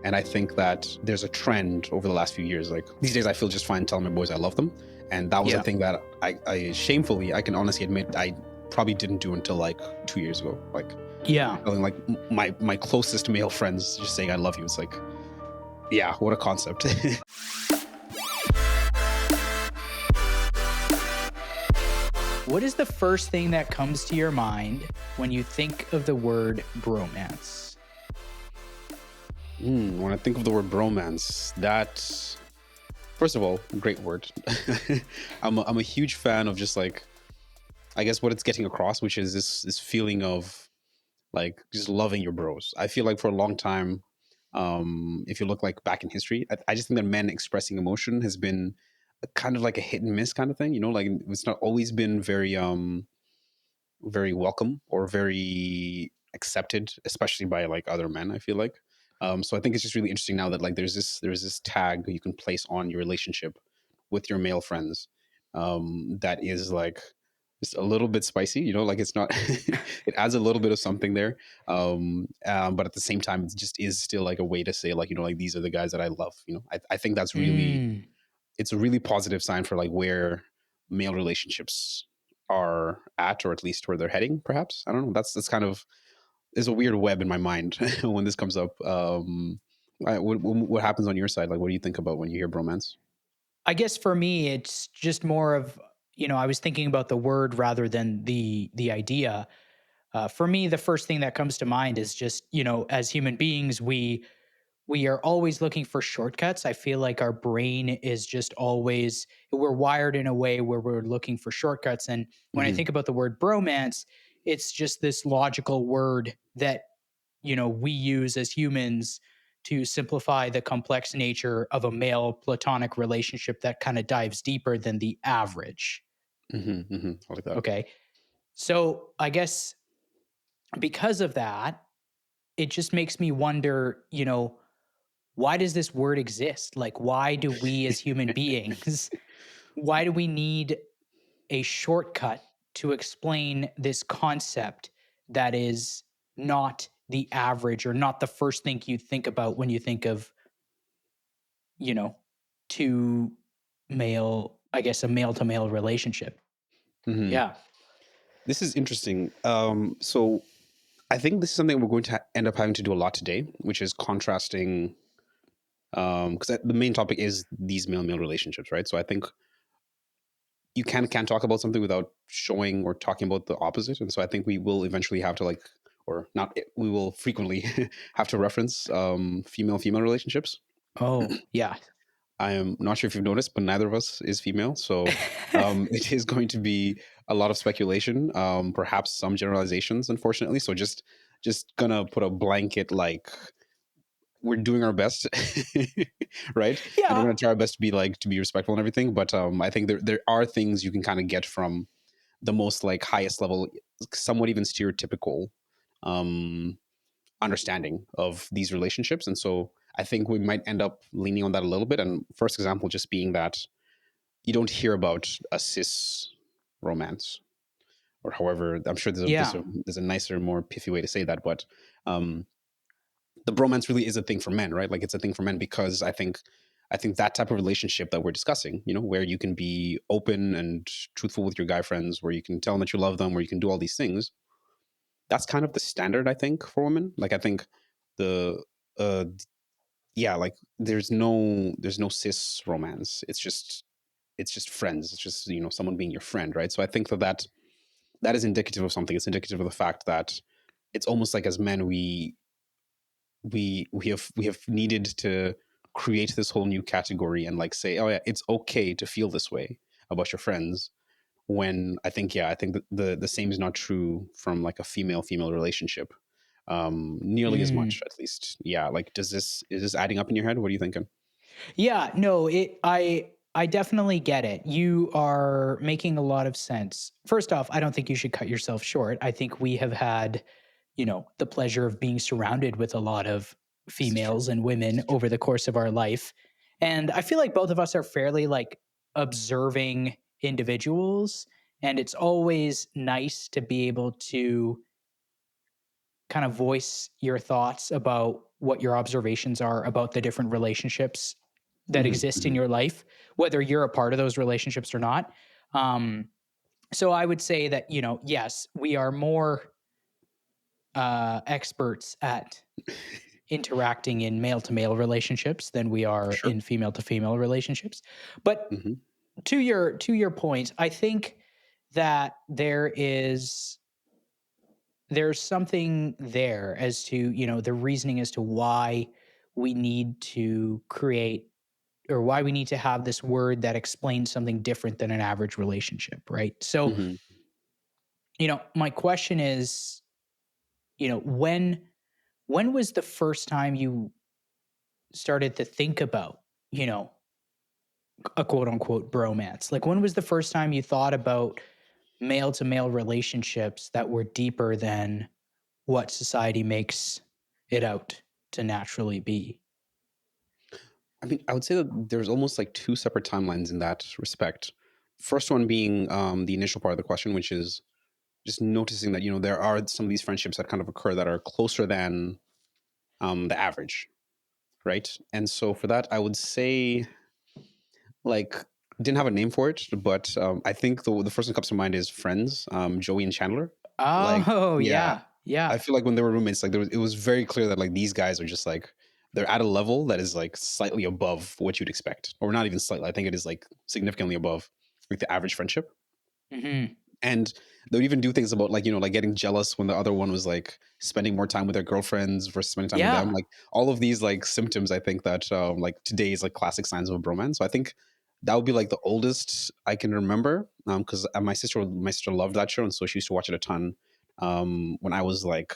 And I think that there's a trend over the last few years. Like these days, I feel just fine telling my boys I love them. And that was a Yeah. thing that I shamefully, I can honestly admit, I probably didn't do until like 2 years ago. Like Yeah. telling like my closest male friends, just saying I love you. It's like, yeah, what a concept. What is the first thing that comes to your mind when you think of the word bromance? When I think of the word bromance, that first of all, great word. I'm a huge fan of just like, I guess what it's getting across, which is this feeling of like just loving your bros. I feel like for a long time, if you look like back in history, I just think that men expressing emotion has been a kind of like a hit and miss kind of thing. You know, like it's not always been very welcome or very accepted, especially by like other men. I feel like. So I think it's just really interesting now that like there's this tag you can place on your relationship with your male friends, that is like just a little bit spicy. You know, like it's not. It adds a little bit of something there, but at the same time, it just is still like a way to say like, you know, like these are the guys that I love. You know, I think that's really, Mm. it's a really positive sign for like where male relationships are at, or at least where they're heading. Perhaps, I don't know. That's kind of, there's a weird web in my mind when this comes up. What happens on your side? Like, what do you think about when you hear bromance? I guess for me, it's just more of, I was thinking about the word rather than the idea. For me, the first thing that comes to mind is just, as human beings, we are always looking for shortcuts. I feel like our brain is just always, we're wired in a way where we're looking for shortcuts. And when I Hmm. think about the word bromance, it's just this logical word that, we use as humans to simplify the complex nature of a male platonic relationship that kind of dives deeper than the average. Hmm. Hmm. I like that. Okay. So I guess because of that, it just makes me wonder, why does this word exist? Like, why do we as human beings, why do we need a shortcut to explain this concept that is not the average or not the first thing you think about when you think of, you know, two male, I guess a male to male relationship? Hmm. Yeah. This is interesting. So I think this is something we're going to end up having to do a lot today, which is contrasting. Because the main topic is these male-male relationships, right? So I think you can't talk about something without showing or talking about the opposite, and so I think we will eventually have to like, or not, we will frequently have to reference female-female relationships. Oh, yeah. I am not sure if you've noticed, but neither of us is female, so it is going to be a lot of speculation, perhaps some generalizations, unfortunately. So just gonna put a blanket like we're doing our best, right? And we're Yeah. gonna try our best to be like to be respectful and everything. But I think there are things you can kind of get from the most like highest level, somewhat even stereotypical um, understanding of these relationships. And so I think we might end up leaning on that a little bit. And first example just being that you don't hear about a cis romance, or however, I'm sure Yeah. there's a nicer, more pithy way to say that. But um, the bromance really is a thing for men, right? Like it's a thing for men because I think that type of relationship that we're discussing, you know, where you can be open and truthful with your guy friends, where you can tell them that you love them, where you can do all these things, that's kind of the standard, I think, for women. Like I think the uh yeah, like there's no cis romance. It's just friends. It's just, you know, someone being your friend, right? So I think that is indicative of something. It's indicative of the fact that it's almost like as men we have needed to create this whole new category and like say, oh yeah, it's okay to feel this way about your friends, when I think that the same is not true from like a female relationship, nearly as Mm. much, at least. Yeah, like is this adding up in your head? What are you thinking? Yeah, no, I definitely get it. You are making a lot of sense. First off, I don't think you should cut yourself short. I think we have had, the pleasure of being surrounded with a lot of This is true. females and This women is true. over the course of our life. And I feel like both of us are fairly like observing individuals, and it's always nice to be able to kind of voice your thoughts about what your observations are about the different relationships that Hmm. exist in Hmm. your life, whether you're a part of those relationships or not. Um, so I would say that, yes, we are more experts at interacting in male to male relationships than we For are sure. in female to female relationships. But Hmm. to your point, I think that there's something there as to, the reasoning as to why we need to create, or why we need to have this word that explains something different than an average relationship, right? So, Hmm. my question is, when was the first time you started to think about, you know, a quote unquote bromance? Like, when was the first time you thought about male to male relationships that were deeper than what society makes it out to naturally be? I mean, I would say that there's almost like two separate timelines in that respect. First one being the initial part of the question, which is just noticing that there are some of these friendships that kind of occur that are closer than the average, right? And so for that, I would say like didn't have a name for it, but I think the first one that comes to mind is Friends, Joey and Chandler. Like, Oh, yeah, yeah. Yeah. I feel like when they were roommates, like it was very clear that like these guys are just like they're at a level that is like slightly above what you'd expect, or not even slightly. I think it is like significantly above like the average friendship. Mhm. And they would even do things about like like getting jealous when the other one was like spending more time with their girlfriends versus spending time with them. Yeah. Like all of these like symptoms, I think that like today's like classic signs of a bromance. So I think that would be like the oldest I can remember. Because my sister loved that show, and so she used to watch it a ton. When I was like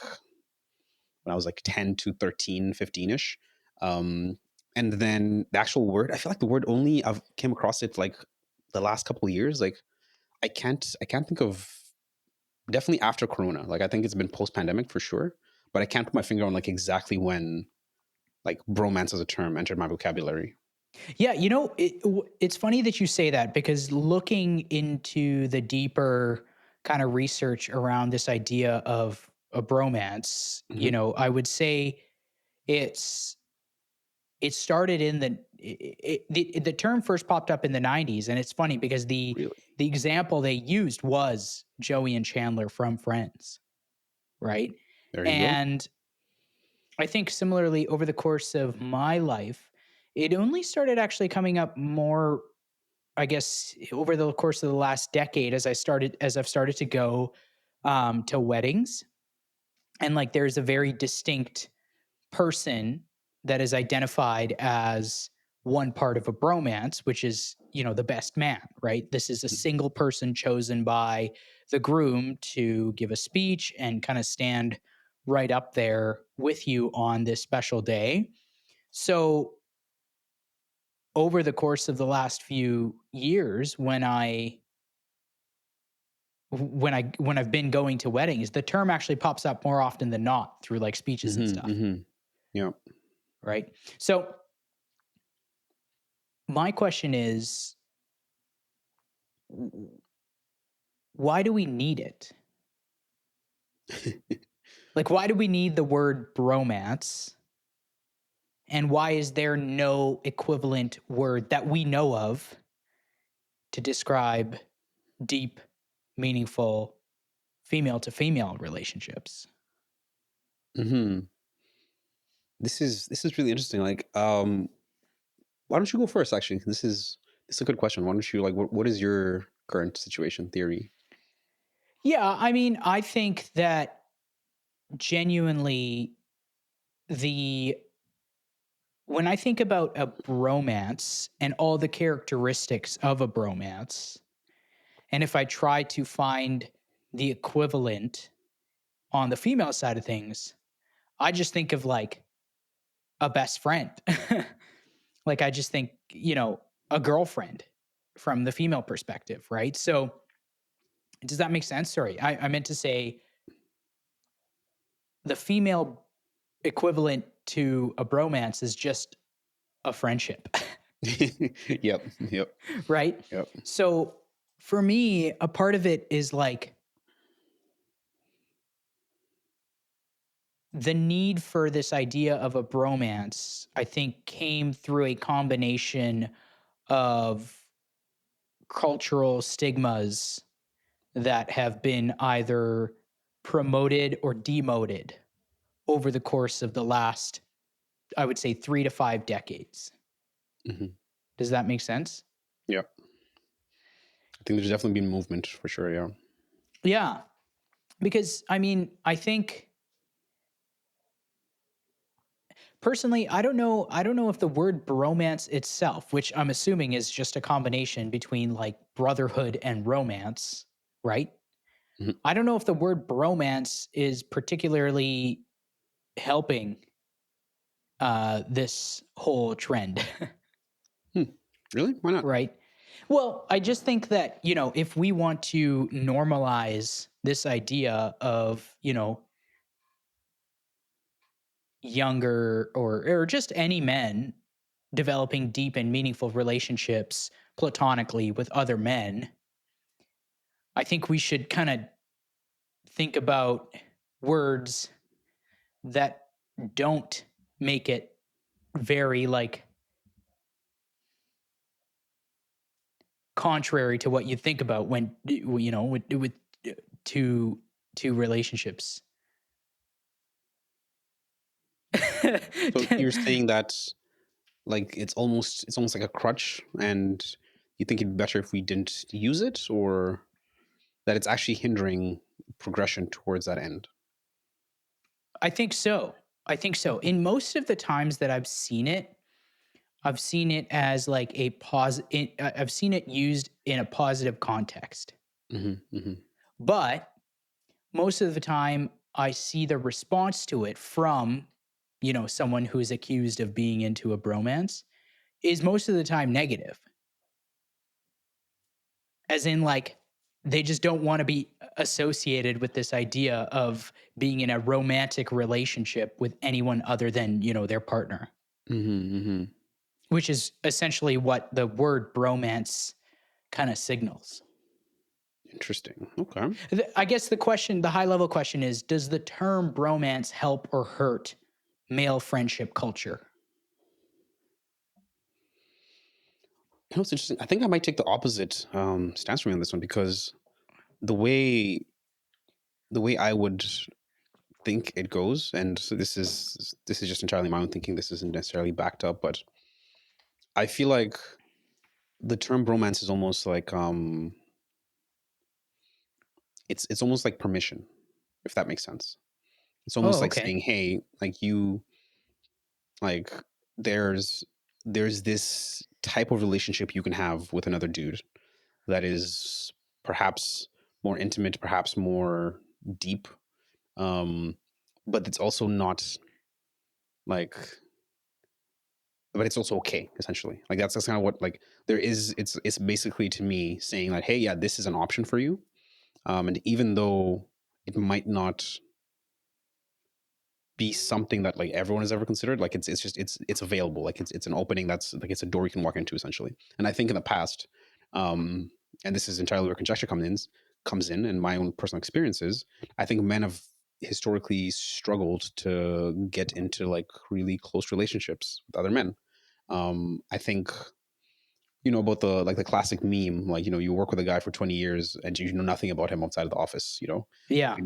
10 to 13, 15 ish. And then the actual word, I feel like the word only I've came across it like the last couple of years. Like I can't think of, definitely after Corona. Like I think it's been post pandemic for sure, but I can't put my finger on like exactly when like bromance as a term entered my vocabulary. Yeah, it's funny that you say that, because looking into the deeper kind of research around this idea of a bromance, Hmm. I would say it's it started in the term first popped up in the 90s, and it's funny because the Really, the example they used was Joey and Chandler from Friends, right? there you go. And I think similarly over the course of my life, it only started actually coming up more, I guess, over the course of the last decade, as I've started to go to weddings, and like there's a very distinct person that is identified as one part of a bromance, which is, the best man, right? This is a single person chosen by the groom to give a speech and kind of stand right up there with you on this special day. So, over the course of the last few years, when I've been going to weddings, the term actually pops up more often than not through like speeches and Hmm. stuff, Hmm. Yeah. right? So, my question is, why do we need it? Like, why do we need the word bromance? And why is there no equivalent word that we know of to describe deep, meaningful female to female relationships? Hmm. This is really interesting. Like, why don't you go first? Actually, this is a good question. Why don't you like what is your current situation theory? Yeah, I mean, I think that genuinely, the when I think about a bromance and all the characteristics of a bromance, and if I try to find the equivalent on the female side of things, I just think of like a best friend. Like I just think, a girlfriend from the female perspective, right? So does that make sense? Sorry, I meant to say the female equivalent to a bromance is just a friendship, Yep. Yep. right? Yep. So for me, a part of it is like the need for this idea of a bromance, I think, came through a combination of cultural stigmas that have been either promoted or demoted over the course of the last, I would say, 3 to 5 decades. Hmm. Does that make sense? Yeah, I think there's definitely been movement for sure. Yeah. Yeah. Because I mean, I think personally, I don't know if the word bromance itself, which I'm assuming is just a combination between like brotherhood and romance, right? Hmm. I don't know if the word bromance is particularly helping this whole trend. Hmm. Really? Why not? Right. Well, I just think that, if we want to normalize this idea of, younger or just any men developing deep and meaningful relationships platonically with other men, I think we should kind of think about words that don't make it very like contrary to what you think about when with two relationships. So you're saying that like it's almost like a crutch, and you think it'd be better if we didn't use it, or that it's actually hindering progression towards that end? I think so. I think so. In most of the times that I've seen it as like a I've seen it used in a positive context. Hmm. Hmm. But most of the time I see the response to it from, someone who is accused of being into a bromance is most of the time negative. As in like they just don't want to be associated with this idea of being in a romantic relationship with anyone other than, their partner, Hmm. Hmm. which is essentially what the word bromance kind of signals. Interesting. Okay. I guess the high level question is, does the term bromance help or hurt male friendship culture? It's interesting. I think I might take the opposite stance from you on this one, because the way the way I would think it goes, and so this is just entirely my own thinking. This isn't necessarily backed up, but I feel like the term bromance is almost like it's almost like permission, if that makes sense. It's almost Oh, like okay. saying, hey, like you like there's there's this type of relationship you can have with another dude that is perhaps more intimate, perhaps more deep, um, but it's also not like, but it's also okay. Essentially, like that's kind of what like there is. It's basically to me saying like, hey, yeah, this is an option for you, and even though it might not be something that like everyone has ever considered, like it's just it's available, like it's an opening, that's like it's a door you can walk into essentially. And I think in the past, um and this is entirely where conjecture comes in and my own personal experiences, I think men have historically struggled to get into like really close relationships with other men. I think about the classic meme, like, you work with a guy for 20 years and you know nothing about him outside of the office. Yeah.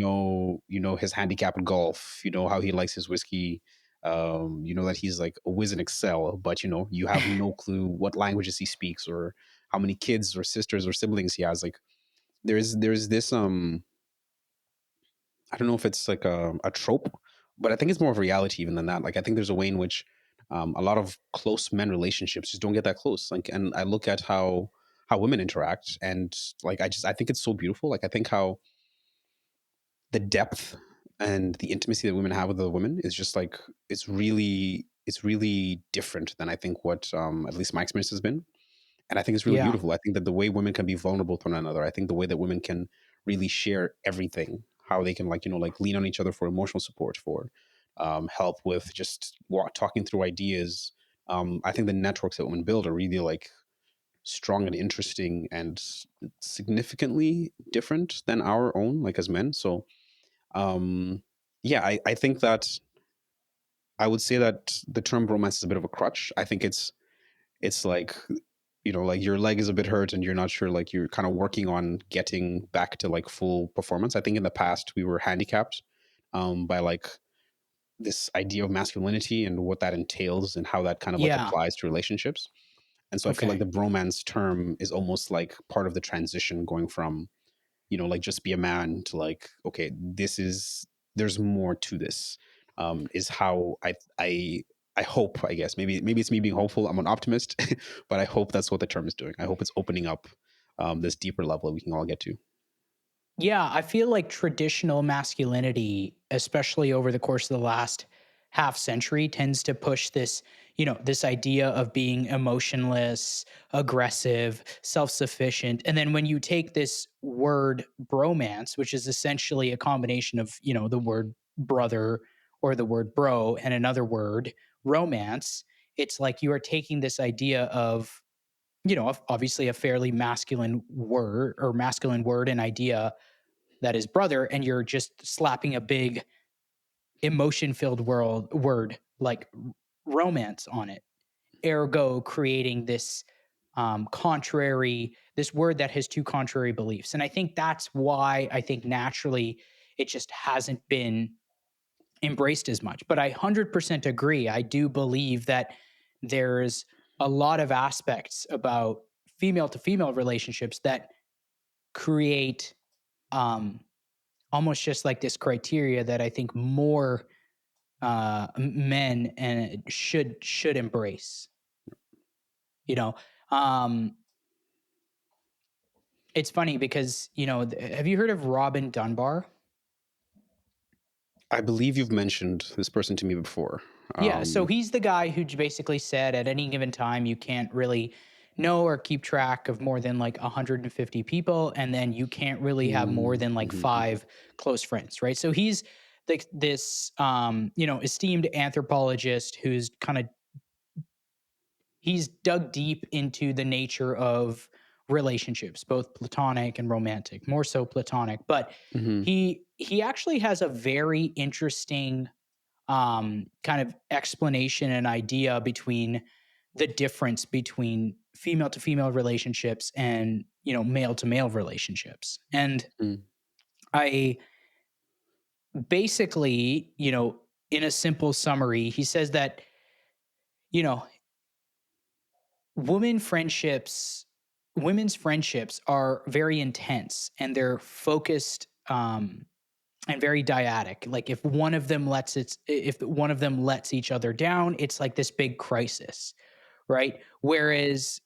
His handicap in golf, how he likes his whiskey. You know that he's like a whiz in Excel, but you have no clue what languages he speaks or how many kids or sisters or siblings he has. Like there's this I don't know if it's like a trope, but I think it's more of a reality even than that. Like I think there's a way in which a lot of close men relationships just don't get that close. Like, and I look at how women interact, and like I think it's so beautiful. Like I think how the depth and the intimacy that women have with other women is just like it's really different than I think what at least my experience has been. And I think it's really Yeah. beautiful. I think that the way women can be vulnerable to one another, I think the way that women can really share everything, how they can like like lean on each other for emotional support, for help with just talking through ideas. I think the networks that women build are really like strong and interesting and significantly different than our own, like as men. So um Yeah, I think that I would say that the term bromance is a bit of a crutch. I think it's like, like your leg is a bit hurt and you're not sure, like you're kind of working on getting back to like full performance. I think in the past we were handicapped by like this idea of masculinity and what that entails and how that kind of like Yeah. applies to relationships. And so I feel like Okay. the bromance term is almost like part of the transition going from, like just be a man to like, okay, there's more to this. Is how I hope, I guess. Maybe it's me being hopeful. I'm an optimist, but I hope that's what the term is doing. I hope it's opening up this deeper level that we can all get to. Yeah, I feel like traditional masculinity, especially over the course of the last half century, tends to push this, this idea of being emotionless, aggressive, self sufficient. And then when you take this word bromance, which is essentially a combination of, the word brother or the word bro and another word, romance, it's like you are taking this idea of, obviously a fairly masculine word and idea that is brother, and you're just slapping a big emotion filled world word like romance on it, ergo creating this contrary, this word that has two contrary beliefs. And I think that's why I think naturally it just hasn't been embraced as much. But I 100% agree. I do believe that there's a lot of aspects about female to female relationships that create um, almost just like this criteria that I think more men and should embrace. You know, um, it's funny because have you heard of Robin Dunbar? I believe you've mentioned this person to me before. Yeah, so Um, he's the guy who basically said at any given time you can't really know or keep track of more than like 150 people, and then you can't really have more than like mhm, mhm, five close friends, right? So he's this esteemed anthropologist who's kind of he's dug deep into the nature of relationships, both platonic and romantic, more so platonic. But mhm, he actually has a very interesting kind of explanation and idea between the difference between female to female relationships and male to male relationships. And mhm. I basically, in a simple summary, he says that you know women friendships women's friendships are very intense and they're focused and very dyadic. Like if one of them lets each other down, it's like this big crisis, right? Whereas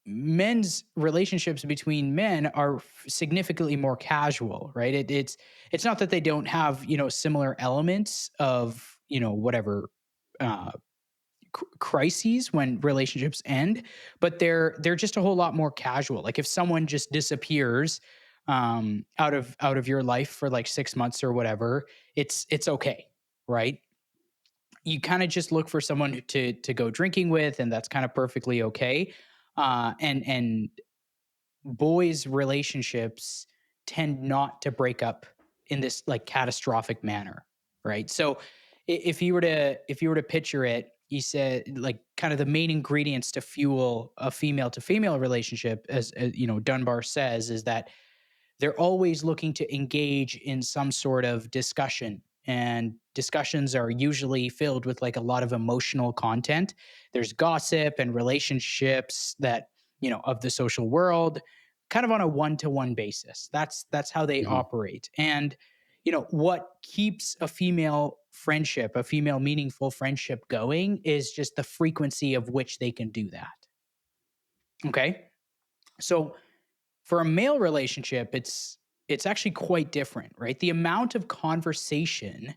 men's relationships between men are significantly more casual, right? It's not that they don't have similar elements of whatever uh crises when relationships end, but they're just a whole lot more casual. Like if someone just disappears out of your life for like 6 months or whatever, it's okay, right? You kind of just look for someone to go drinking with, and that's kind of perfectly okay. And boys relationships tend not to break up in this like catastrophic manner, right? So if you were to picture it, he said like kind of the main ingredients to fuel a female to female relationship, as Dunbar says, is that they're always looking to engage in some sort of discussion, and discussions are usually filled with like a lot of emotional content. There's gossip and relationships that of the social world, kind of on a one-to-one basis. That's how they Mhm. operate. And what keeps a female meaningful friendship going is just the frequency of which they can do that. Okay, so for a male relationship, it's actually quite different, right? The amount of conversation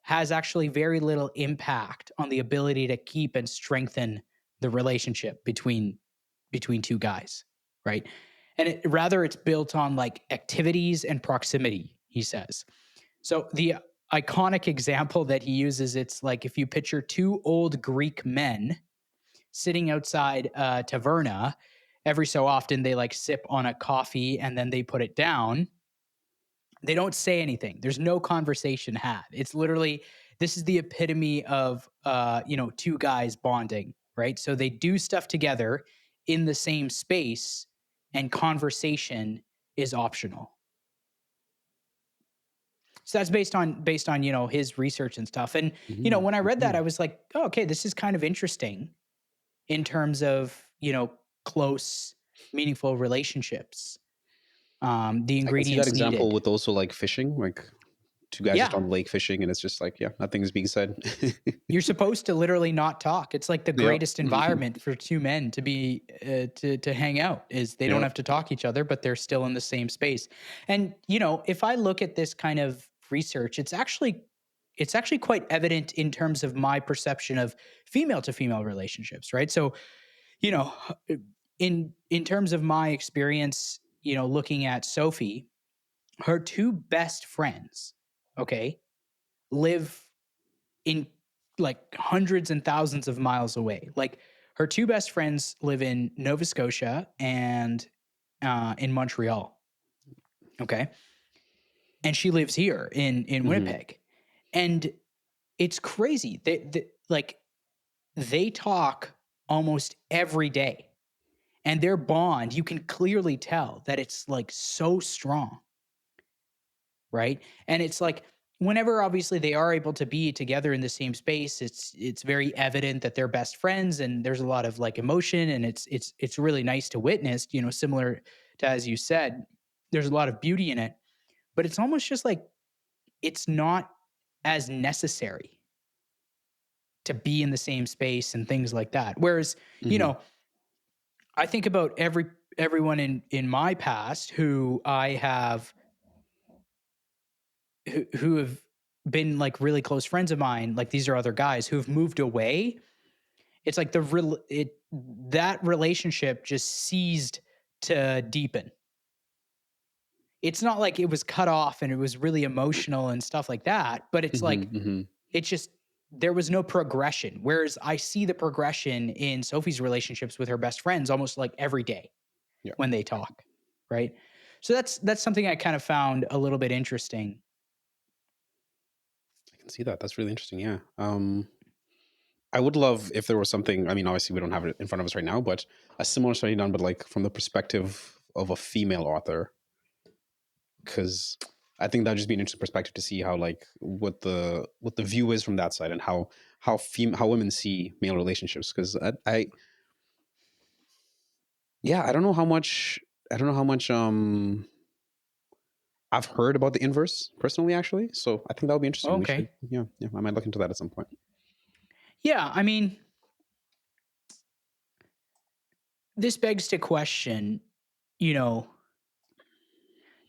has actually very little impact on the ability to keep and strengthen the relationship between two guys, right? And rather it's built on like activities and proximity, he says. So the iconic example that he uses, it's like if you picture two old Greek men sitting outside a taverna. Every so often, they like sip on a coffee and then they put it down. They don't say anything. There's no conversation had. It's literally this is the epitome of two guys bonding, right? So they do stuff together in the same space and conversation is optional. So that's based on his research and stuff. And Mhm, when I read that mhm. I was like, "Oh, okay, this is kind of interesting in terms of, close meaningful relationships. The I can see that ingredients example needed." with also like fishing, like two guys just Yeah. on the lake fishing, and it's just like, yeah, nothing's being said. You're supposed to literally not talk. It's like the Yep. greatest environment for two men to be to hang out is they don't Yep. have to talk each other, but they're still in the same space. And if I look at this kind of research, it's actually quite evident in terms of my perception of female to female relationships, right? So, you know, in terms of my experience, looking at Sophie, her two best friends, okay, live in like hundreds and thousands of miles away. Like her two best friends live in Nova Scotia and in Montreal. Okay, and she lives here in Mhm. Winnipeg, and it's crazy. They talk almost every day, and their bond, you can clearly tell that it's like so strong, right? And it's like whenever obviously they are able to be together in the same space, it's very evident that they're best friends and there's a lot of like emotion and it's really nice to witness, similar to as you said, there's a lot of beauty in it, but it's almost just like it's not as necessary to be in the same space and things like that. Whereas, you Mhm. know, I think about everyone in my past who I have who have been like really close friends of mine, like these are other guys who've moved away. It's like that relationship just ceased to deepen. It's not like it was cut off and it was really emotional and stuff like that, but it's Mhm, like mhm. it's just there was no progression. Whereas I see the progression in Sophie's relationships with her best friends almost like every day Yeah, when they talk, right? So that's something I kind of found a little bit interesting. I can see that. That's really interesting, yeah. I would love if there was something. I mean, obviously, we don't have it in front of us right now, but a similar study done, but like from the perspective of a female author, because I think that'd just be an interesting perspective to see how like what the view is from that side and how women see male relationships. Because I yeah, I don't know how much I've heard about the inverse personally, actually. So I think that would be interesting. We should, Okay. yeah, I might look into that at some point. Yeah, I mean, this begs to question, you know,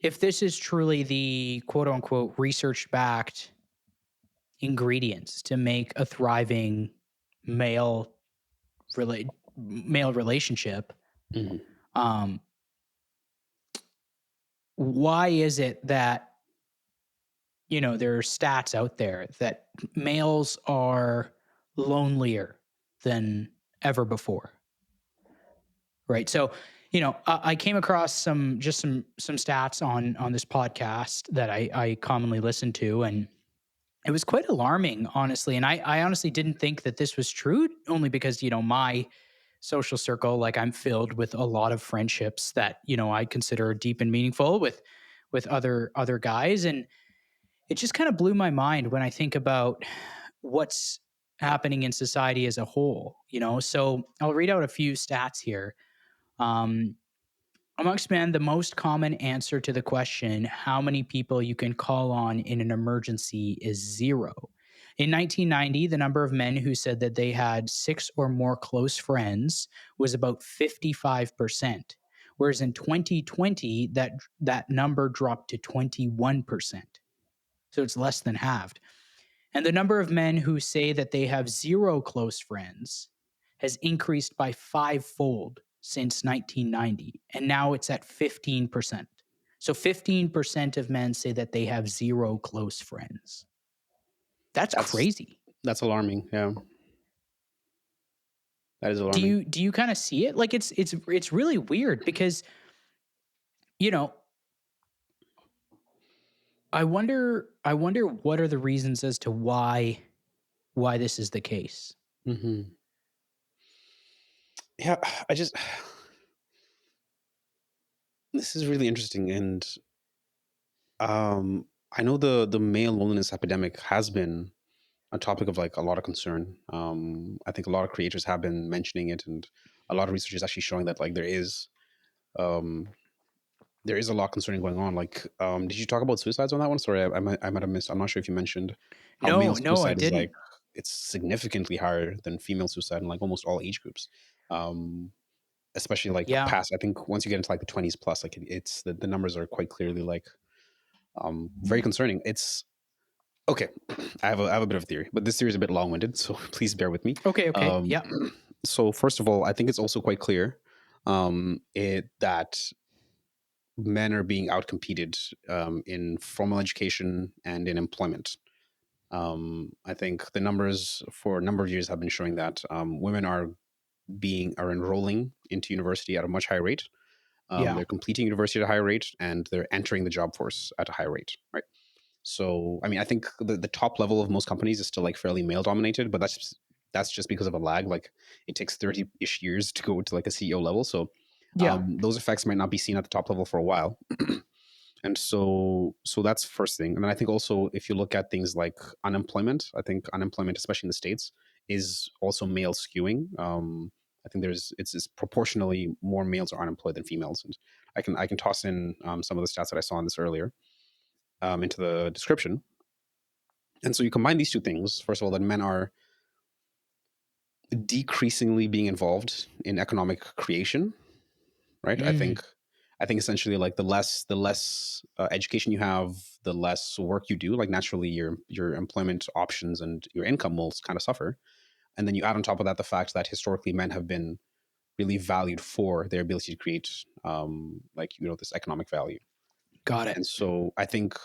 if this is truly the quote unquote research backed ingredients to make a thriving male male relationship, Mhm. um, why is it that, there are stats out there that males are lonelier than ever before? Right. So, I came across some stats on this podcast that I commonly listen to, and it was quite alarming, honestly. And I honestly didn't think that this was true, only because my social circle, like I'm filled with a lot of friendships that I consider deep and meaningful with other guys, and it just kind of blew my mind when I think about what's happening in society as a whole. So I'll read out a few stats here. Um, Amongst men, the most common answer to the question, how many people you can call on in an emergency, is zero. In 1990, the number of men who said that they had six or more close friends was about 55%, whereas in 2020, that number dropped to 21%. So it's less than halved. And the number of men who say that they have zero close friends has increased by fivefold since 1990. And now it's at 15%. So 15% of men say that they have zero close friends. That's That's crazy. that's alarming. Yeah, that is Do alarming. you kind of see it? Like it's really weird because, you know, I wonder what are the reasons as to why this is the case. Hmm. Yeah, I just this is really interesting, and I know the male loneliness epidemic has been a topic of like a lot of concern. I think a lot of creators have been mentioning it, and a lot of research is actually showing that like um, there is a lot concerning going on. Like, did you talk about suicides on that one? Sorry, I might have missed. I'm not sure if you mentioned how male No, no, I suicide is like didn't. it's significantly higher than female suicide in like almost all age groups. Um, Especially like Yeah. past, I think once you get into like the 20s plus, like it's the numbers are quite clearly like very concerning. It's okay. I have a bit of a theory, but this theory is a bit long winded, so please bear with me. Okay, okay. Um, Yeah. so first of all, I think it's also quite clear it that men are being outcompeted in formal education and in employment. I think the numbers for a number of years have been showing that women are enrolling into university at a much higher rate. Yeah. They're completing university at a higher rate, and they're entering the job force at a higher rate. Right. So, I mean, I think the top level of most companies is still like fairly male dominated, but that's just because of a lag. Like it takes 30-ish years to go to like a CEO level. So Yeah. those effects might not be seen at the top level for a while. And so that's first thing. And then I think also if you look at things like unemployment, I think unemployment, especially in the States, is also male skewing. I think it's proportionally more males are unemployed than females. And I can toss in some of the stats that I saw on this earlier into the description. And so you combine these two things. First of all, that men are decreasingly being involved in economic creation, right? Mm, I think essentially like the less education you have, the less work you do. Like naturally, your employment options and your income will kind of suffer. And then you add on top of that the fact that historically men have been really valued for their ability to create, like this economic value. got it. And so I think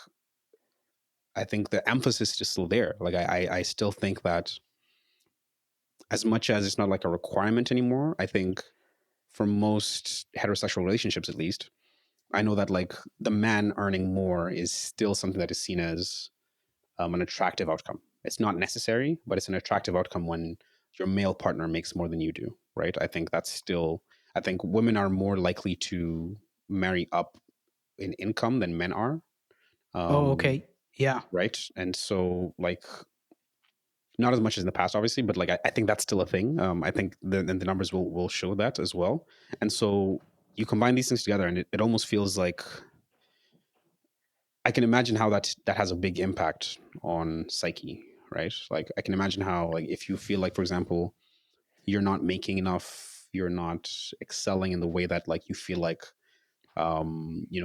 the emphasis is still there. Like I still think that as much as it's not like a requirement anymore, I think for most heterosexual relationships, at least, I know that like the man earning more is still something that is seen as an attractive outcome. It's not necessary, but it's an attractive outcome when your male partner makes more than you do, right? I think that's still, I think women are more likely to marry up in income than men are, Oh, um, okay. Yeah. right? And so, like, not as much as in the past, obviously, but like I think that's still a thing. I think the numbers will show that as well. And so you combine these things together, and it almost feels like I can imagine how that has a big impact on psyche, right? Like I can imagine how like if you feel like, for example, you're not making enough, you're not excelling in the way that like you feel like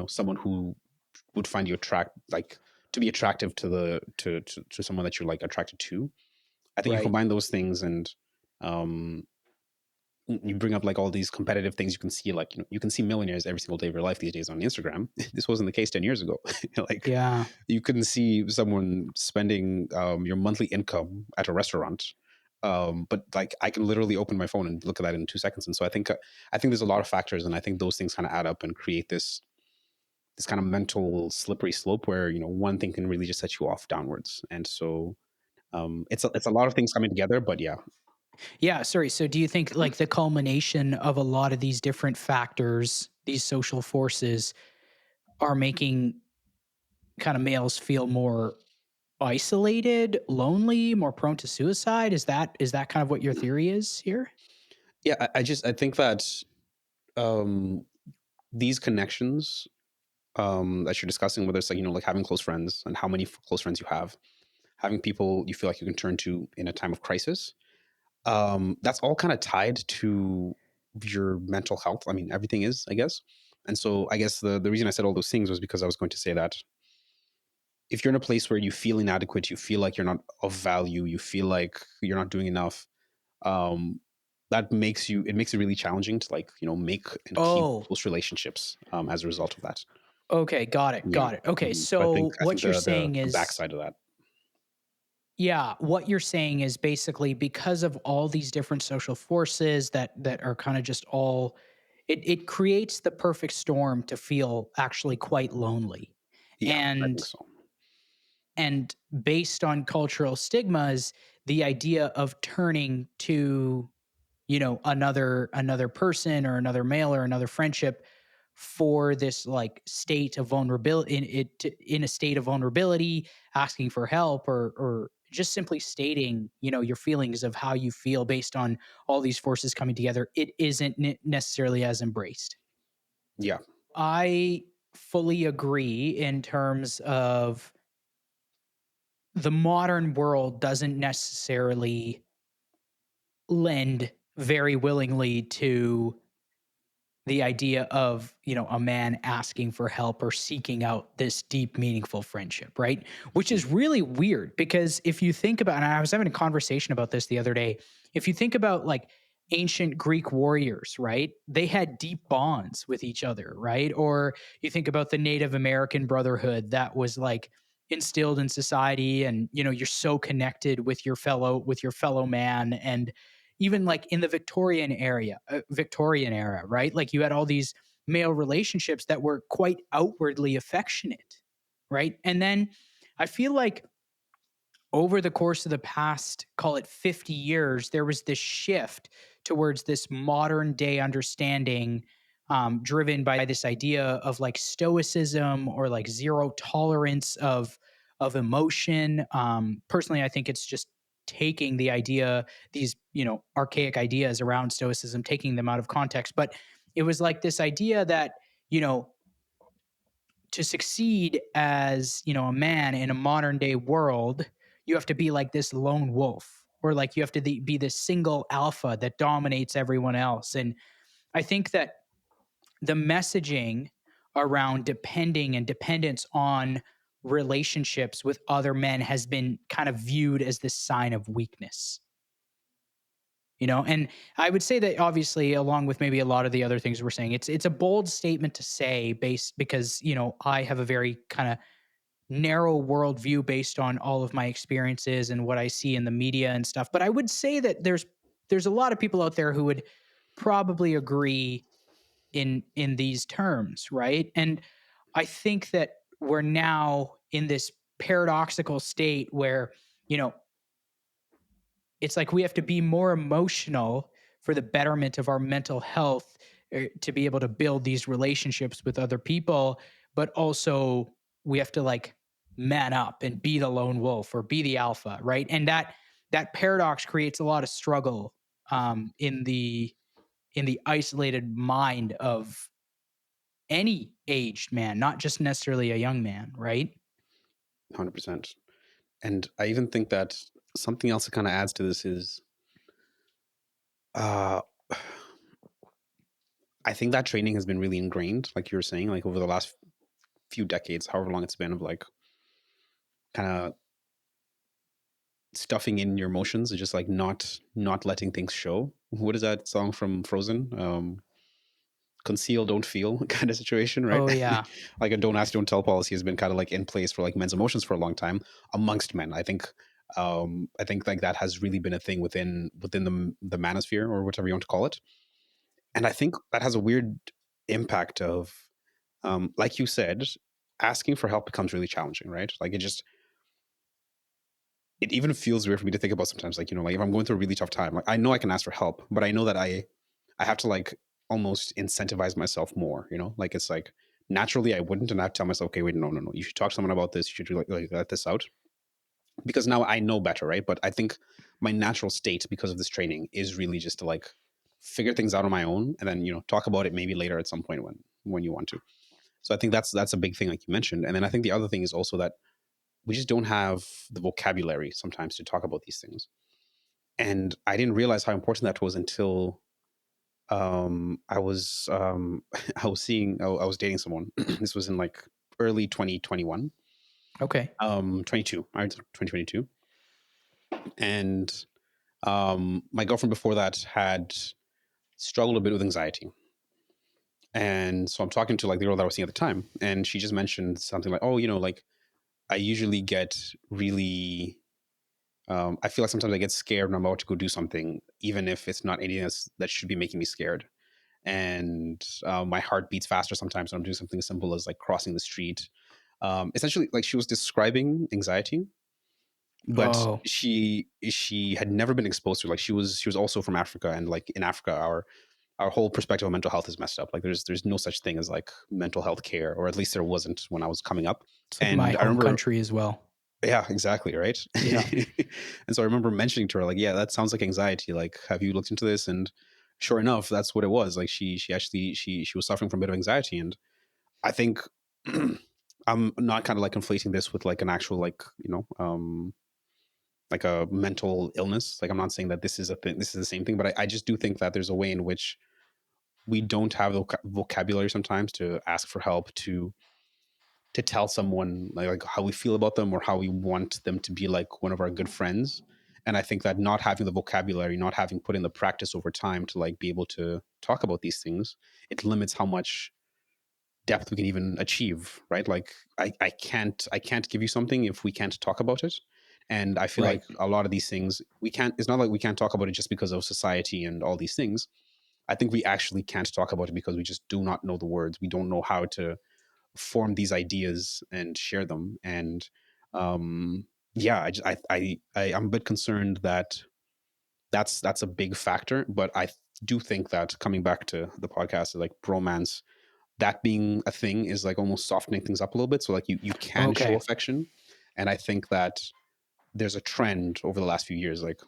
someone who would find you like to be attractive to to someone that you're like attracted to. I think you Right. combine those things and um you bring up like all these competitive things you can see like you can see millionaires every single day of your life these days on Instagram. This wasn't the case 10 years ago. Like Yeah. you couldn't see someone spending your monthly income at a restaurant. But like I can literally open my phone and look at that in 2 seconds. And so I think there's a lot of factors, and I think those things kind of add up and create this kind of mental slippery slope where one thing can really just set you off downwards. And so it's a lot of things coming together. But yeah. Yeah, sorry. So do you think like the culmination of a lot of these different factors, these social forces are making kind of males feel more isolated, lonely, more prone to suicide? Is that kind of what your theory is here? Yeah, I think that um, these connections that you're discussing, whether it's like like having close friends and how many close friends you have, having people you feel like you can turn to in a time of crisis, that's all kind of tied to your mental health. I mean, everything is, I guess. And so I guess the reason I said all those things was because I was going to say that if you're in a place where you feel inadequate, you feel like you're not of value, you feel like you're not doing enough, um, that makes it really challenging to like make and keep Oh, close relationships as a result of that. okay, got it, Yeah. got it. Okay, So so I think what you're the saying is backside of that. yeah, what you're saying is basically because of all these different social forces that are kind of just all it creates the perfect storm to feel actually quite lonely. Yeah, I think And so. And based on cultural stigmas, the idea of turning to, another person or another male or another friendship for this like state of vulnerability in a state of vulnerability, asking for help, or just simply stating, your feelings of how you feel based on all these forces coming together, it isn't necessarily as embraced. Yeah. I fully agree in terms of the modern world doesn't necessarily lend very willingly to the idea of, a man asking for help or seeking out this deep meaningful friendship, right? Which is Mhm. really weird because if you think about, and I was having a conversation about this the other day, if you think about like ancient Greek warriors, right, they had deep bonds with each other, right? Or you think about the Native American brotherhood that was like instilled in society, and you're so connected with your fellow man. And even like in the Victorian era, right? Like you had all these male relationships that were quite outwardly affectionate, right? And then I feel like over the course of the past, call it 50 years, there was this shift towards this modern day understanding, driven by this idea of like stoicism or like zero tolerance of emotion. Personally, I think it's just taking the idea, these archaic ideas around stoicism, taking them out of context. But it was like this idea that you know to succeed as a man in a modern day world, you have to be like this lone wolf, or like you have to be this single alpha that dominates everyone else. And I think that the messaging around depending and dependence on relationships with other men has been kind of viewed as this sign of weakness. And I would say that obviously, along with maybe a lot of the other things we're saying, it's a bold statement to say, based because I have a very kind of narrow worldview based on all of my experiences and what I see in the media and stuff. But I would say that there's a lot of people out there who would probably agree in these terms, right? And I think that we're now in this paradoxical state where, you know, it's like we have to be more emotional for the betterment of our mental health, to be able to build these relationships with other people, but also we have to like man up and be the lone wolf or be the alpha, right? And that paradox creates a lot of struggle, in the isolated mind of any aged man, not just necessarily a young man, right? 100%. And I even think that something else that kind of adds to this is, uh, I think that training has been really ingrained, like you were saying, like over the last few decades, however long it's been, of like kind of stuffing in your emotions and just like not letting things show. What is that song from Frozen? Conceal, don't feel kind of situation, right? Oh yeah. Like a don't ask, don't tell policy has been kind of like in place for like men's emotions for a long time amongst men. I think like that has really been a thing within the manosphere or whatever you want to call it. And I think that has a weird impact of, like you said, asking for help becomes really challenging, right? Like it even feels weird for me to think about sometimes. Like, like if I'm going through a really tough time, like I know I can ask for help, but I know that I have to like almost incentivize myself more, like it's like naturally I wouldn't. And I have to tell myself, okay, wait, no, no, no, you should talk to someone about this. You should like let this out because now I know better, right? But I think my natural state because of this training is really just to like figure things out on my own and then, talk about it maybe later at some point when you want to. So I think that's a big thing, like you mentioned. And then I think the other thing is also that we just don't have the vocabulary sometimes to talk about these things. And I didn't realize how important that was until I was I was dating someone. This was in like early 2021, Okay. 22, I was 2022. And my girlfriend before that had struggled a bit with anxiety. And so I'm talking to like the girl that I was seeing at the time, and she just mentioned something like, "Oh, like I usually get really, I feel like sometimes I get scared when I'm about to go do something, even if it's not anything that should be making me scared. And my heart beats faster sometimes when I'm doing something as simple as like crossing the street. essentially like she was describing anxiety, but Oh, she had never been exposed to, like, she was also from Africa, and like in Africa our whole perspective of mental health is messed up. Like there's no such thing as like mental health care, or at least there wasn't when I was coming up. it's like my And I home remember, country as well. yeah, exactly, right. Yeah. And so I remember mentioning to her, like, yeah, that sounds like anxiety. Like, have you looked into this? And sure enough, that's what it was. Like she actually she was suffering from a bit of anxiety. And I think I'm not kind of like conflating this with like an actual, like, like a mental illness. Like I'm not saying that this is a thing, this is the same thing, but I just do think that there's a way in which we don't have the vocabulary sometimes to ask for help, to tell someone like how we feel about them, or how we want them to be like one of our good friends. And I think that not having the vocabulary, not having put in the practice over time to like be able to talk about these things, it limits how much depth we can even achieve, right? Like I can't give you something if we can't talk about it. And I feel Right. like a lot of these things we can't, it's not like we can't talk about it just because of society and all these things. I think we actually can't talk about it because we just do not know the words. We don't know how to form these ideas and share them. And yeah, I'm a bit concerned that that's a big factor. But I do think that, coming back to the podcast, like bromance, that being a thing is like almost softening things up a little bit. So like you can show Okay. affection. And I think that there's a trend over the last few years. Like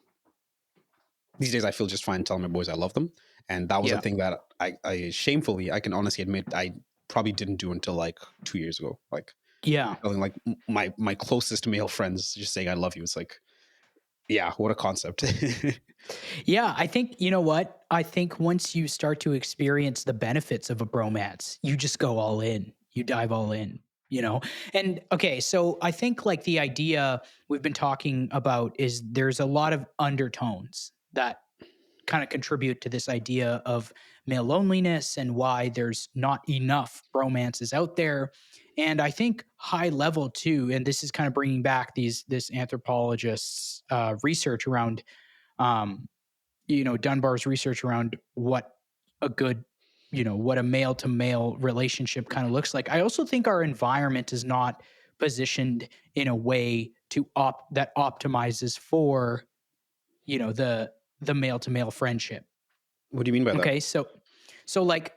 these days I feel just fine telling my boys I love them. And that was a Yeah. thing that I shamefully, I can honestly admit, I probably didn't do until like 2 years ago. Like Yeah. telling like my closest male friends, just saying I love you. It's like, yeah, what a concept. Yeah, I think you know what? I think once you start to experience the benefits of a bromance, you just go all in. You dive all in, you know? And okay, so I think like the idea we've been talking about is there's a lot of undertones that kind of contribute to this idea of male loneliness and why there's not enough bromances out there. And I think high level too, and this is kind of bringing back this anthropologist's research around um, Dunbar's research around what a good, what a male to male relationship kind of looks like. I also think our environment is not positioned in a way that optimizes for, the male to male friendship. What do you mean by that? Okay, so like,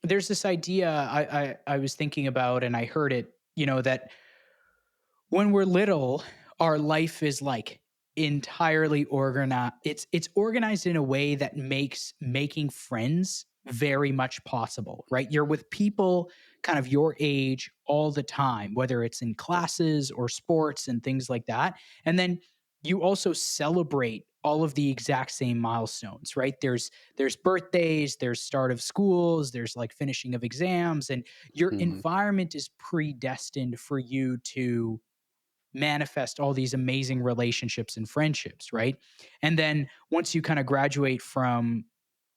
there's this idea I was thinking about and I heard it, that when we're little, our life is like entirely organized. It's organized in a way that makes making friends very much possible, right? You're with people kind of your age all the time, whether it's in classes or sports and things like that. And then you also celebrate all of the exact same milestones, right? There's birthdays, there's start of schools, there's like finishing of exams, and your Hmm. environment is predestined for you to manifest all these amazing relationships and friendships, right? And then once you kind of graduate from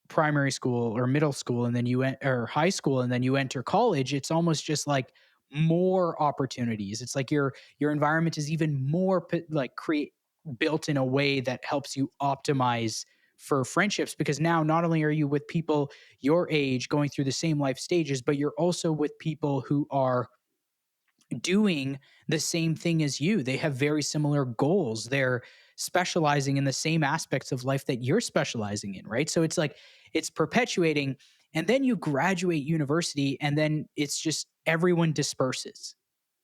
primary school or middle school and then or high school and then you enter college, it's almost just like more opportunities. It's like your environment is even more like create built in a way that helps you optimize for friendships, because now not only are you with people your age going through the same life stages, but you're also with people who are doing the same thing as you. They have very similar goals. They're specializing in the same aspects of life that you're specializing in, right? So it's like it's perpetuating. And then you graduate university, and then it's just everyone disperses,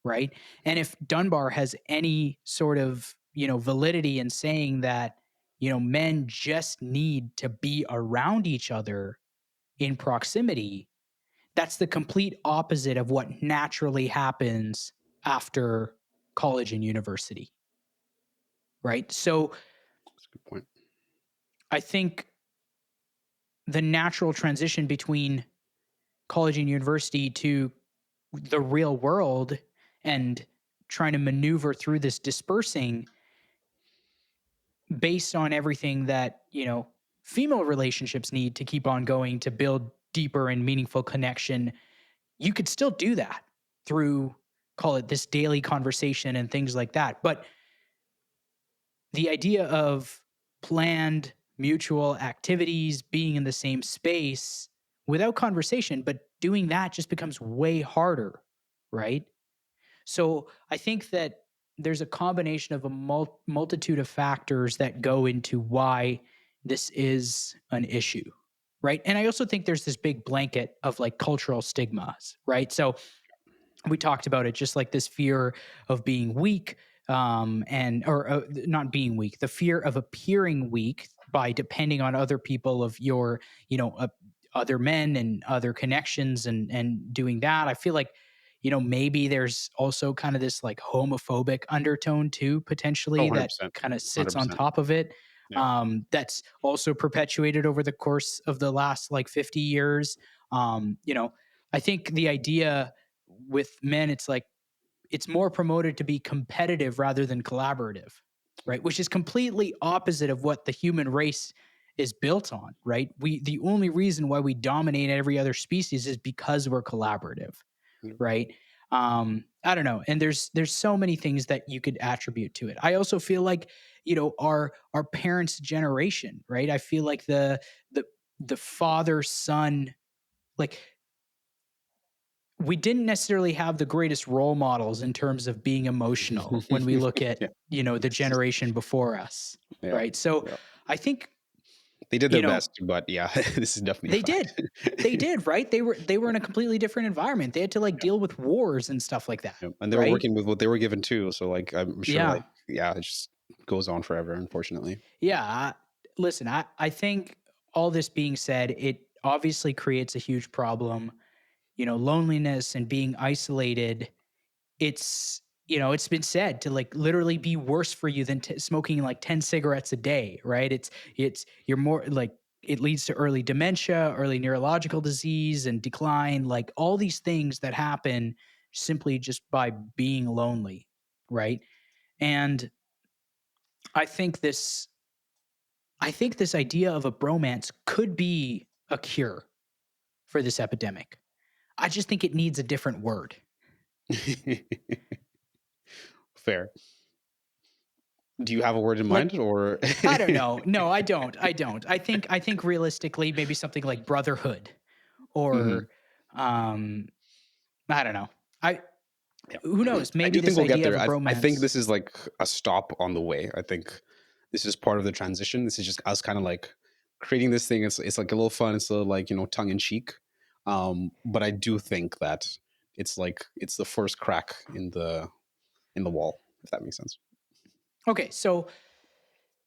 right? And if Dunbar has any sort of, validity in saying that, men just need to be around each other in proximity, that's the complete opposite of what naturally happens after college and university, right? So That's a good point. I think the natural transition between college and university to the real world and trying to maneuver through this dispersing based on everything that, female relationships need to keep on going to build deeper and meaningful connection, you could still do that through, call it, this daily conversation and things like that. But the idea of planned mutual activities, being in the same space without conversation, but doing that just becomes way harder, right? So I think that there's a combination of a multitude of factors that go into why this is an issue, right? And I also think there's this big blanket of like cultural stigmas, right? So we talked about it, just like this fear of being weak, and or not being weak, the fear of appearing weak by depending on other people of your, other men and other connections, and doing that. I feel like, maybe there's also kind of this like homophobic undertone too, Oh, potentially, that 100%. kind of sits on 100%. top of it. Yeah. That's also perpetuated over the course of the last like 50 years. I think the idea with men, it's like it's more promoted to be competitive rather than collaborative, right? Which is completely opposite of what the human race is built on, right? The only reason why we dominate every other species is because we're collaborative, Yeah. right? I don't know, and there's so many things that you could attribute to it. I also feel like, our parents' generation, right? I feel like the the father son, like, we didn't necessarily have the greatest role models in terms of being emotional when we look at, Yeah. the generation before us, Yeah. right? So Yeah. I think, They did you their know best, but yeah, this is definitely a they did. fact. They did, right? They were in a completely different environment. They had to like Yeah. deal with wars and stuff like that, Yeah. And they were right? working with what they were given too. So like I'm sure Yeah. like yeah, it just goes on forever, unfortunately. Yeah. Listen, I think, all this being said, it obviously creates a huge problem. Loneliness and being isolated, it's been said to like literally be worse for you than smoking like 10 cigarettes a day, right? You're more like, it leads to early dementia, early neurological disease and decline, like all these things that happen simply just by being lonely, right? And i think this I think this idea of a bromance could be a cure for this epidemic. I just think it needs a different word. Fair. Do you have a word in Like, mind or I don't know. No, I don't. I don't. I think realistically, maybe something like brotherhood, Mhm. or um I don't know. I Yeah. Who knows? I Maybe do think this we'll get idea of there. a I think bromance. this is like a stop on the way. I think this is part of the transition. This is just us kind of like creating this thing. It's like a little fun. It's a little like, tongue in cheek. But I do think that it's like it's the first crack in the wall, if that makes sense. Okay, so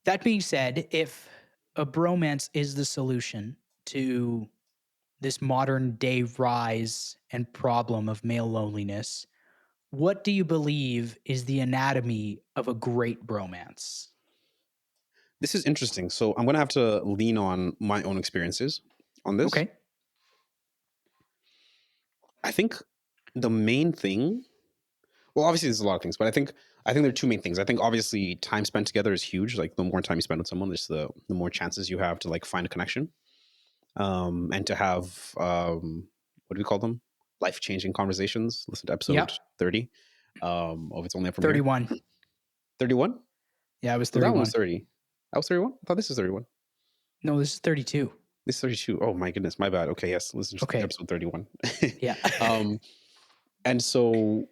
that being said, if a bromance is the solution to this modern day rise and problem of male loneliness, what do you believe is the anatomy of a great bromance? This is interesting. So I'm gonna have to lean on my own experiences on this. Okay. I think the main thing, well, obviously there's a lot of things, but I think there are two main things. I think obviously time spent together is huge. Like the more time you spend with someone, the more chances you have to like find a connection, and to have what do we call them? Life changing conversations. Listen to episode Yep. 30 of It's Only Up From Here. 31. 31? Yeah, I was So that one was 31. 30. That was 31? I thought this is 31. No, this is 32. This is 32. Oh my goodness, my bad. Okay, yes, listen to Okay. episode 31. Yeah. um, and so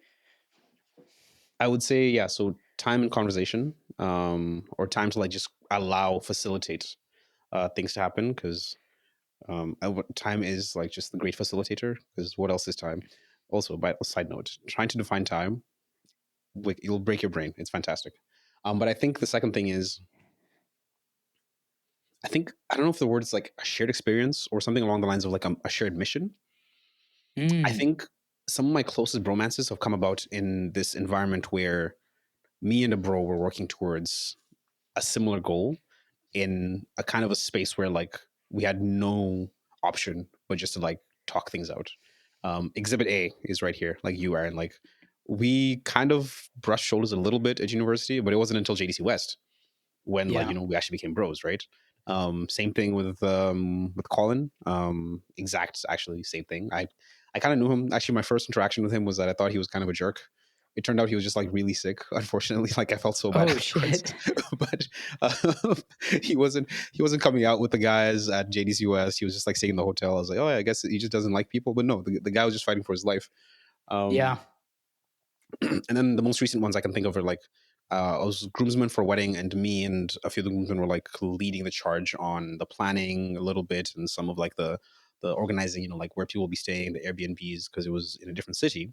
I would say, yeah, so time and conversation, or time to like just allow, facilitate things to happen, because time is like just the great facilitator, because what else is time? Also, by a side note, trying to define time, like, it'll break your brain. It's fantastic. But I think the second thing is, I don't know if the word is like a shared experience or something along the lines of like a shared mission. I Mm, think some of my closest romances have come about in this environment where me and a bro were working towards a similar goal in a kind of a space where like we had no option but just to like talk things out. Exhibit A is right here, like you are, and like we kind of brushed shoulders a little bit at university, but it wasn't until JDC West when like yeah. we actually became bros, right? Same thing with Colin. Exact, actually same thing. I kind of knew him. Actually, my first interaction with him was that I thought he was kind of a jerk. It turned out he was just like really sick. Unfortunately, like I felt so bad Oh, afterwards. shit. But he wasn't coming out with the guys at JDCUS. He was just like staying in the hotel. I was like, oh, yeah, I guess he just doesn't like people. But no, the guy was just fighting for his life. Um, Yeah. And then the most recent ones I can think of are like I was groomsmen for a wedding, and me and a few of the groomsmen were like leading the charge on the planning a little bit and some of like the organizing, like where people will be staying, the Airbnbs, because it was in a different city.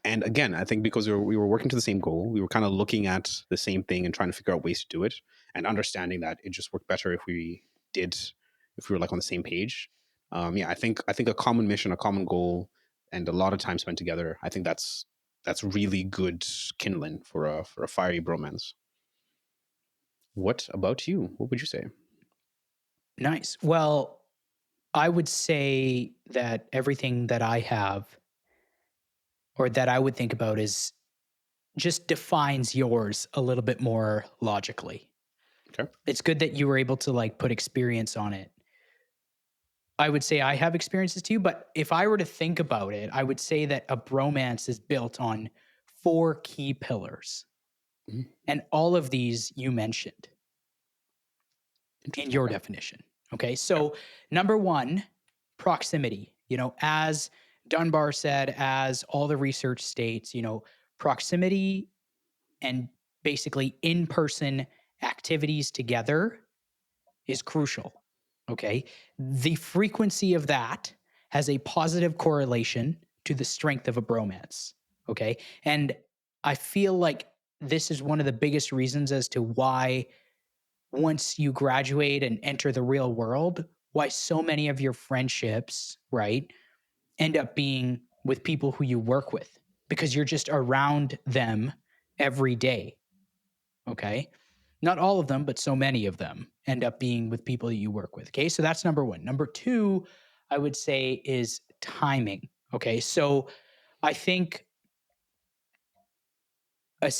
And again, I think because we were working to the same goal, we were kind of looking at the same thing and trying to figure out ways to do it, and understanding that it just worked better did if we were like on the same page. Yeah, I think a common mission, a common goal, and a lot of time spent together. I think that's really good kindling for a fiery bromance. What about you? What would you say? Nice. Well, I would say that everything that I have or that I would think about is just defines yours a little bit more logically. Okay. It's good that you were able to like put experience on it. I would say I have experiences too, but if I were to think about it, I would say that a bromance is built on four key pillars. Mhm. And all of these you mentioned in Interesting. your Okay. definition. Okay. Okay. So, number one, proximity. As Dunbar said, as all the research states, proximity and basically in person activities together is crucial. Okay. The frequency of that has a positive correlation to the strength of a bromance. Okay. And I feel like this is one of the biggest reasons as to why, once you graduate and enter the real world, why so many of your friendships, right, end up being with people who you work with because you're just around them every day. Okay. Not all of them, but so many of them end up being with people that you work with. Okay. So that's number one. Number two, I would say, is timing. Okay. So I think a,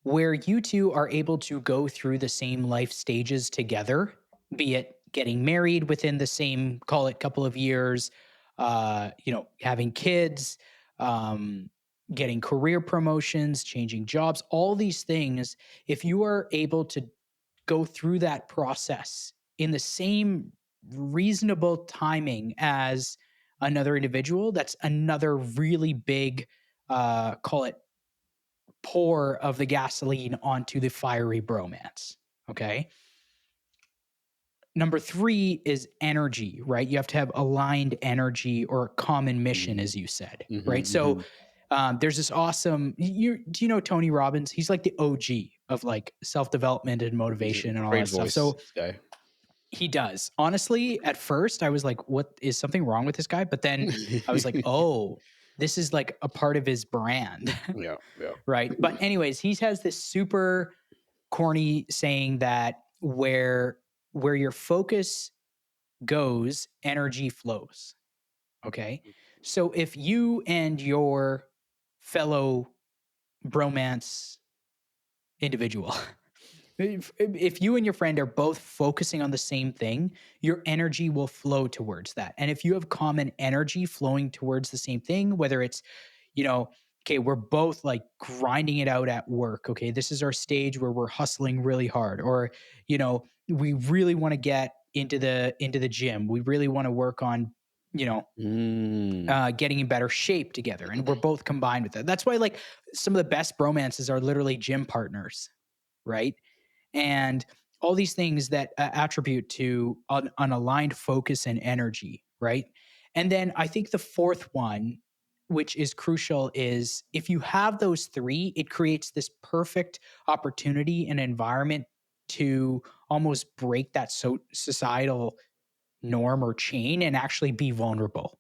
where you two are able to go through the same life stages together, be it getting married within the same, call it, couple of years, having kids, um, getting career promotions, changing jobs, all these things. If you are able to go through that process in the same reasonable timing as another individual, that's another really big, call it, pour of the gasoline onto the fiery bromance. Okay. Number three is energy, right? You have to have aligned energy or a common mission, Mm-hmm. as you said, right? So Mm-hmm. there's this awesome, do you know Tony Robbins? He's like the OG of like self development and motivation and all Great that stuff. voice, So this guy. he does. Honestly, at first, I was like, what is something wrong with this guy? But then I was like, oh, this is like a part of his brand, Yeah, yeah. right? But, anyways, he has this super corny saying that where your focus goes, energy flows. Okay. So if you and your fellow bromance individual, if you and your friend are both focusing on the same thing, your energy will flow towards that. And if you have common energy flowing towards the same thing, whether it's, you know, okay, we're both like grinding it out at work. Okay, this is our stage where we're hustling really hard, or we really want to get into the gym. We really want to work on, you know, Mm. getting in better shape together, and we're both combined with that. That's why like some of the best bromances are literally gym partners, right? And all these things that attribute to an aligned focus and energy, right? And then I think the fourth one, which is crucial, is if you have those three, it creates this perfect opportunity and environment to almost break that societal norm or chain and actually be vulnerable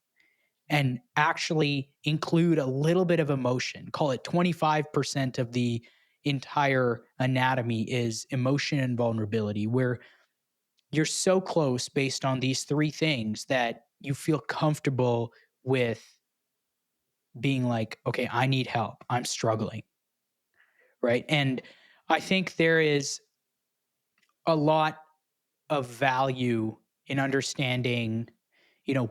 and actually include a little bit of emotion. Call it 25% of the entire anatomy is emotion and vulnerability, where you're so close based on these three things that you feel comfortable with being like, okay, I need help. I'm struggling. Right. And I think there is a lot of value in understanding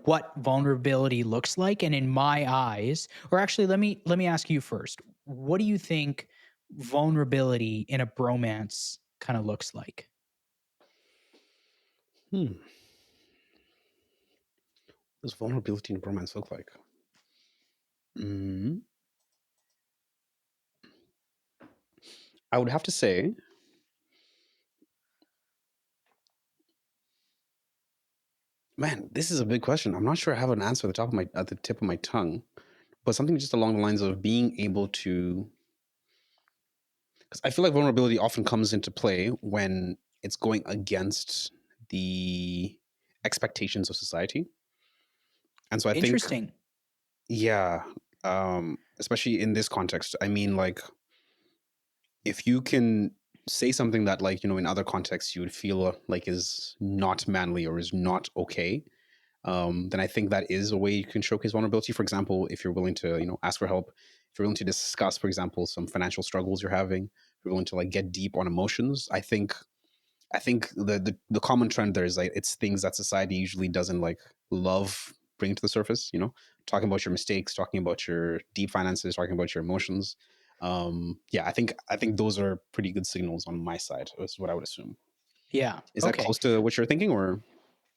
what vulnerability looks like. And in my eyes, or actually, let me ask you first, what do you think vulnerability in a bromance kind of looks like? Hmm. What does vulnerability in bromance look like? Mm. I would have to say, man, this is a big question. I'm not sure I have an answer at the tip of my tongue, but something just along the lines of being able to, because I feel like vulnerability often comes into play when it's going against the expectations of society. And so I think, Interesting. yeah, especially in this context, I mean, like, if you can say something that, like, in other contexts you would feel like is not manly or is not okay, then I think that is a way you can showcase vulnerability. For example, if you're willing to, ask for help, if you're willing to discuss, for example, some financial struggles you're having, if you're willing to like get deep on emotions, I think the common trend there is like it's things that society usually doesn't like love bringing to the surface. Talking about your mistakes, talking about your deep finances, talking about your emotions. Yeah, I think those are pretty good signals on my side. Is what I would assume. Yeah. Is that Okay. close to what you're thinking, or?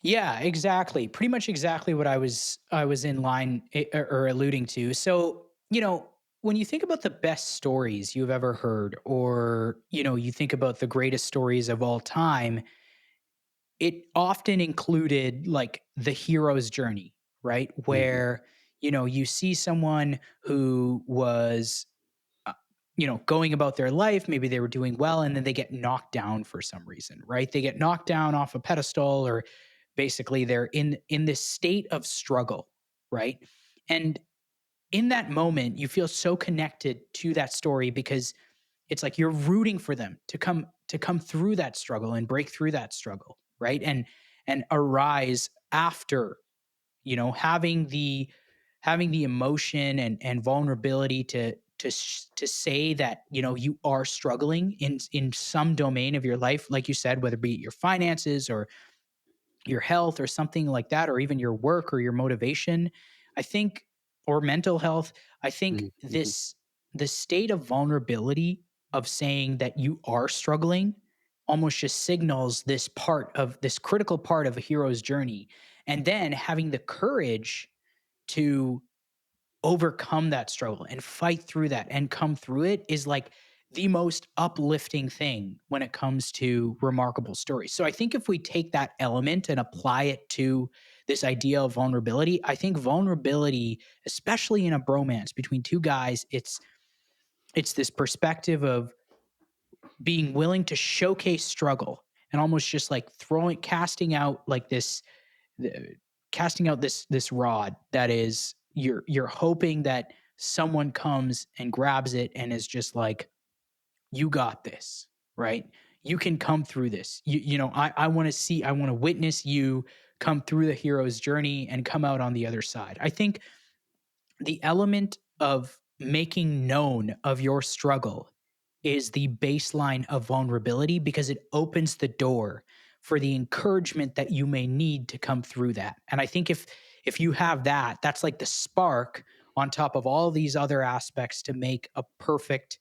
Yeah, exactly. Pretty much exactly what I was in line or alluding to. So, when you think about the best stories you've ever heard, or you think about the greatest stories of all time, it often included like the hero's journey, right? Mhm, Where you see someone who was uh, going about their life, maybe they were doing well, and then they get knocked down for some reason, right? They get knocked down off a pedestal, or basically they're in this state of struggle, right? And in that moment you feel so connected to that story, because it's like you're rooting for them to come through that struggle and break through that struggle, right? And arise after, having the emotion and vulnerability to say that you are struggling in some domain of your life, like you said, whether it be your finances or your health or something like that, or even your work or your motivation, I think, or mental health. I think mhm, mhm. the state of vulnerability, of saying that you are struggling, almost just signals this critical part of a hero's journey. And then having the courage to overcome that struggle and fight through that and come through it is like the most uplifting thing when it comes to remarkable stories. So I think if we take that element and apply it to this idea of vulnerability, I think vulnerability, especially in a bromance between two guys, it's this perspective of being willing to showcase struggle, and almost just like casting out like the- casting out this rod that is, you're hoping that someone comes and grabs it and is just like, you got this, right? You can come through this. I want to see, I want to witness you come through the hero's journey and come out on the other side. I think the element of making known of your struggle is the baseline of vulnerability, because it opens the door for the encouragement that you may need to come through that. And I think if you have that, that's like the spark on top of all these other aspects to make a perfect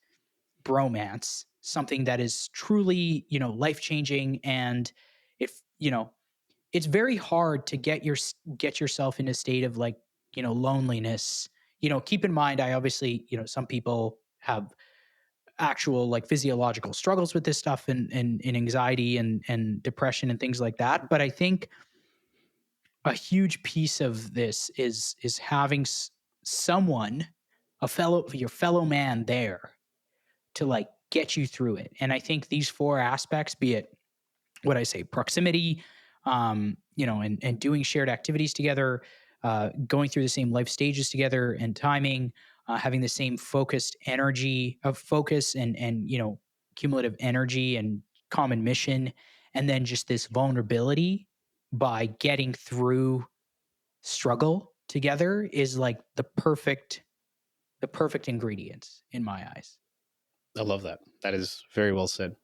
bromance something that is truly, life changing. And if it's very hard to get yourself in a state of like, loneliness. Keep in mind, I obviously, some people have actual like physiological struggles with this stuff, and anxiety and depression and things like that. But I think a huge piece of this is having someone, your fellow man there, to like get you through it. And I think these four aspects, be it what I say, proximity, and doing shared activities together, going through the same life stages together, and timing, having the same focus and cumulative energy and common mission, and then just this vulnerability by getting through struggle together is like the perfect ingredients in my eyes. I love that. That is very well said.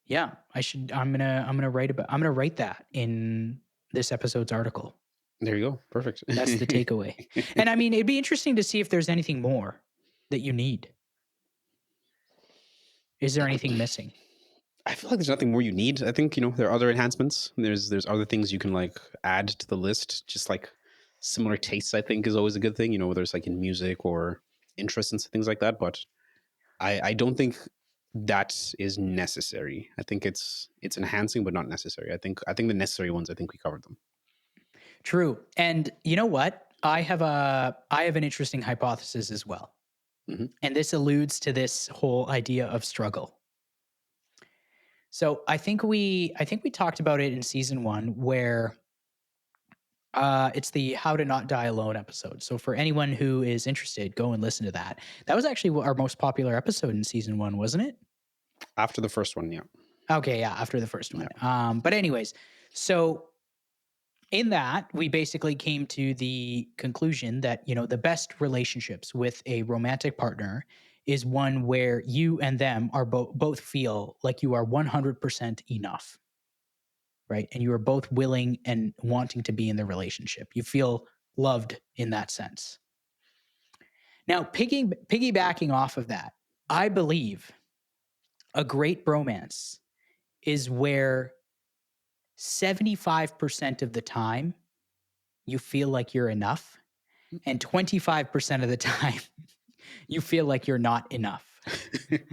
Yeah, I'm gonna write that in this episode's article. There you go. Perfect. That's the takeaway. And I mean, it'd be interesting to see if there's anything more that you need. Is there anything missing? I feel like there's nothing more you need. I think, there are other enhancements. There's other things you can like add to the list. Just like similar tastes, I think is always a good thing, whether it's like in music or interests and things like that. But I don't think that is necessary. I think it's enhancing but not necessary. I think the necessary ones, I think we covered them. True. And you know what? I have an interesting hypothesis as well. Hmm. And this alludes to this whole idea of struggle. So I think we talked about it in season 1 where it's the How to Not Die Alone episode. So for anyone who is interested, go and listen to that. That was actually our most popular episode in season 1, wasn't it? After the first one, yeah. Okay, yeah, after the first one. Yeah. But anyways, so in that, we basically came to the conclusion that, you know, the best relationships with a romantic partner is one where you and them are both feel like you are 100% enough, right? And you are both willing and wanting to be in the relationship. You feel loved in that sense. Now, piggybacking off of that, I believe a great bromance is where 75% of the time you feel like you're enough, and 25% of the time you feel like you're not enough. Okay.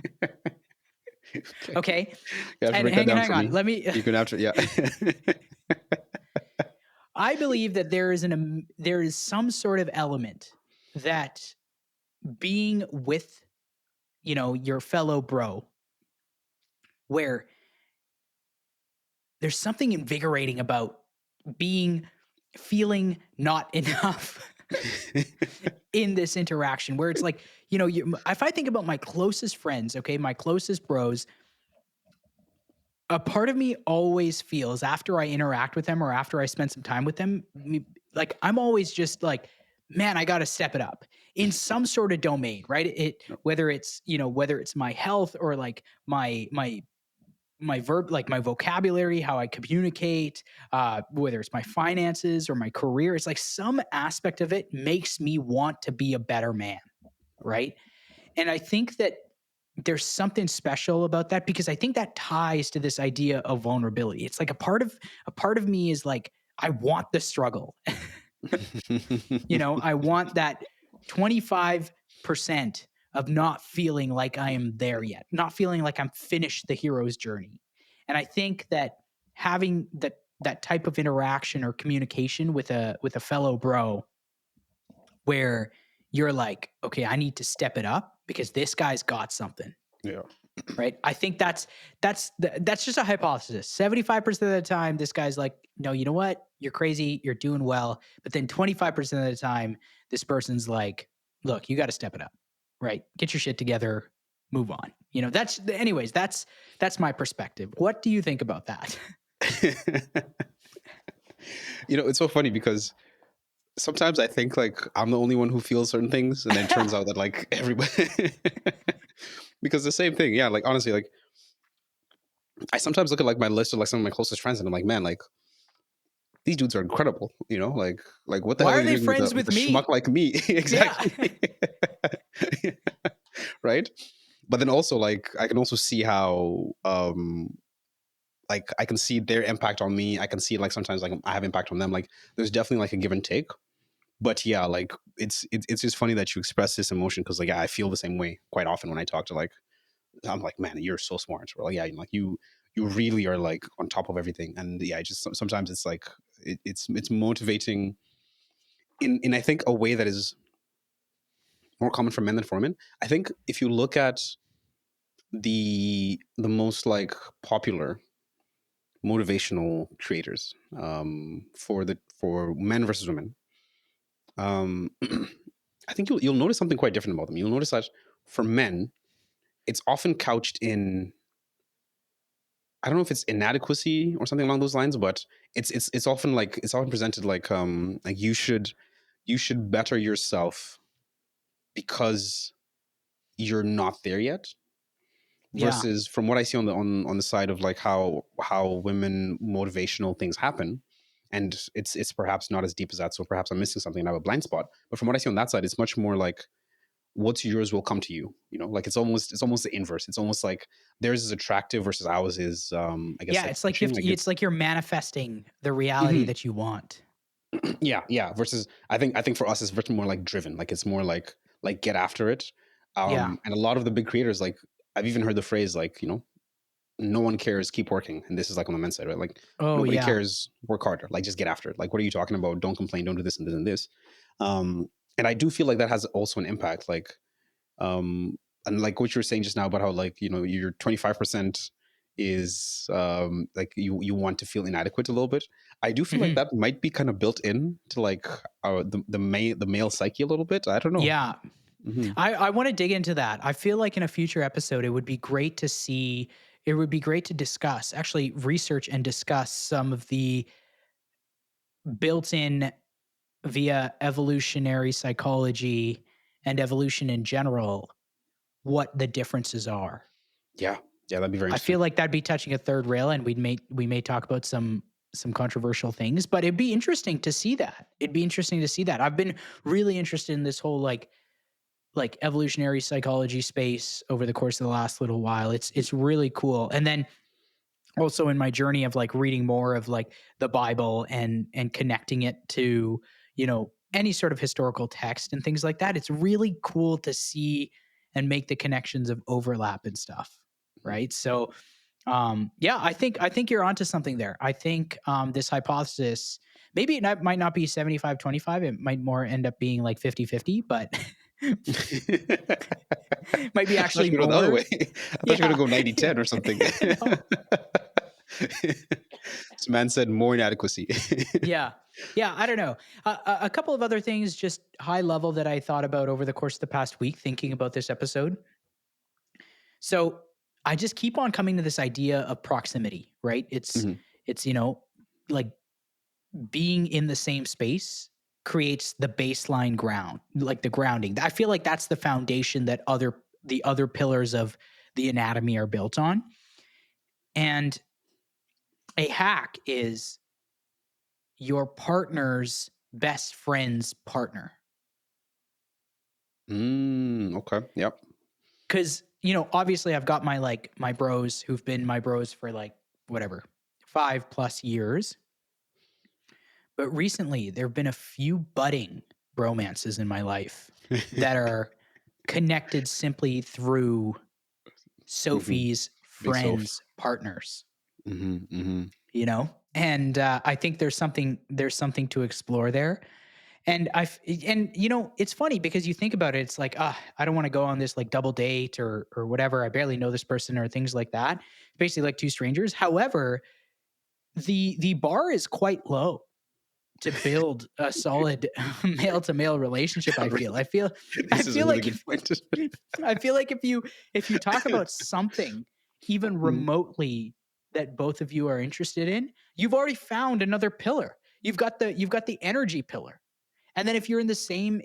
Okay? You have to And break that down hang for on. me. Let me You can have to, yeah. I believe that there is some sort of element that being with, you know, your fellow bro where there's something invigorating about being feeling not enough in this interaction where it's like, you know, if I think about my closest friends, okay, my closest bros, a part of me always feels after I interact with them or after I spend some time with them, like I'm always just like, man, I got to step it up in some sort of domain, right? It whether it's, you know, whether it's my health or like my verb, like my vocabulary, how I communicate, whether it's my finances or my career, it's like some aspect of it makes me want to be a better man, right? And I think that there's something special about that because I think that ties to this idea of vulnerability. It's like a part of me is like, I want the struggle. You know, I want that 25% of not feeling like I am there yet, not feeling like I'm finished the hero's journey. And I think that having that type of interaction or communication with a fellow bro where you're like, okay, I need to step it up because this guy's got something, Yeah. right? I think that's just a hypothesis. 75% of the time, this guy's like, no, you know what? You're crazy. You're doing well. But then 25% of the time, this person's like, look, you got to step it up, right? Get your shit together. Move on. You know, anyways, that's my perspective. What do you think about that? You know, it's so funny because sometimes I think like I'm the only one who feels certain things, and then it turns out that like everybody, because the same thing, yeah. Like honestly, like I sometimes look at like my list of like some of my closest friends, and I'm like, man, like these dudes are incredible. You know, like what the hell Why are are you they doing friends with with a schmuck me? like me? Yeah. Exactly. Right. But then also like I can also see how like I can see their impact on me. I can see like sometimes like I have impact on them. Like there's definitely like a give and take. But yeah, like it's just funny that you express this emotion because like yeah, I feel the same way quite often when I talk to like I'm like, man, you're so smart. Or like yeah, like you really are like on top of everything. And yeah, just sometimes it's like it's motivating in I think a way that is more common for men than for women. I think if you look at the most like popular motivational creators for men versus women, um, I think you'll notice something quite different about them. You'll notice that for men, it's often couched in I don't know if it's inadequacy or something along those lines, but it's often like it's often presented like you should better yourself because you're not there yet. Yeah. Versus from what I see on the side of like how women motivational things happen, and it's perhaps not as deep as that. So perhaps I'm missing something and I have a blind spot. But from what I see on that side, it's much more like what's yours will come to you. You know, like it's almost the inverse. It's almost like theirs is attractive versus ours is I guess Yeah. like It's like pushing. Like it's like you're manifesting the reality Mhm. that you want. Yeah, yeah. Versus I think for us it's much more like driven. Like it's more like get after it. Yeah. And a lot of the big creators like I've even heard the phrase like, no one cares, keep working. And this is like on the men's side, right? Like Oh nobody yeah. cares, work harder, like just get after it. Like, what are you talking about? Don't complain, don't do this and this and this. And I do feel like that has also an impact. Like, and like what you were saying just now about how like, your 25% is like you want to feel inadequate a little bit. I do feel like Mhm. that might be kind of built in to like the male psyche a little bit. I don't know. Yeah. Hmm. I want to dig into that. I feel like in a future episode, it would be great to see, it would be great to discuss, actually research and discuss some of the built in via evolutionary psychology and evolution in general, what the differences are. Yeah. Yeah, that'd be very I interesting. feel like that'd be touching a third rail, and we may talk about some controversial things, but it'd be interesting to see that. It'd be interesting to see that. I've been really interested in this whole like evolutionary psychology space over the course of the last little while. It's really cool. And then also in my journey of like reading more of like the Bible and connecting it to, any sort of historical text and things like that. It's really cool to see and make the connections of overlap and stuff. Mhm. Right. So yeah, I think you're onto something there. I think this hypothesis, maybe might not be 75-25. It might more end up being like 50-50, but I might be thought actually you were going the other way. more. I thought you were Yeah. going to go 90-10 or something. No. This man said more inadequacy. Yeah. Yeah. I don't know. A couple of other things, just high level, that I thought about over the course of the past week, thinking about this episode. So I just keep on coming to this idea of proximity, right? Mhm. It's, like being in the same space creates the baseline ground, like the grounding. I feel like that's the foundation that the other pillars of the anatomy are built on. And a hack is your partner's best friend's partner. Okay. Yep. Cause, obviously I've got my bros who've been my bros for like whatever, 5+ years. But recently there have been a few budding bromances in my life that are connected simply through Hmm. Sophie's Big Soph. friends' partners, Hmm. Hmm. And I think there's something to explore there. And it's funny because you think about it, it's like, I don't want to go on this like double date or whatever. I barely know this person or things like that. Basically like two strangers. However, the bar is quite low to build a solid male to male relationship. I feel. I feel. I This is a feel really like good if point. I feel like if you talk about something even Mm. remotely that both of you are interested in, you've already found another pillar. You've got the energy pillar. And then if you're in the same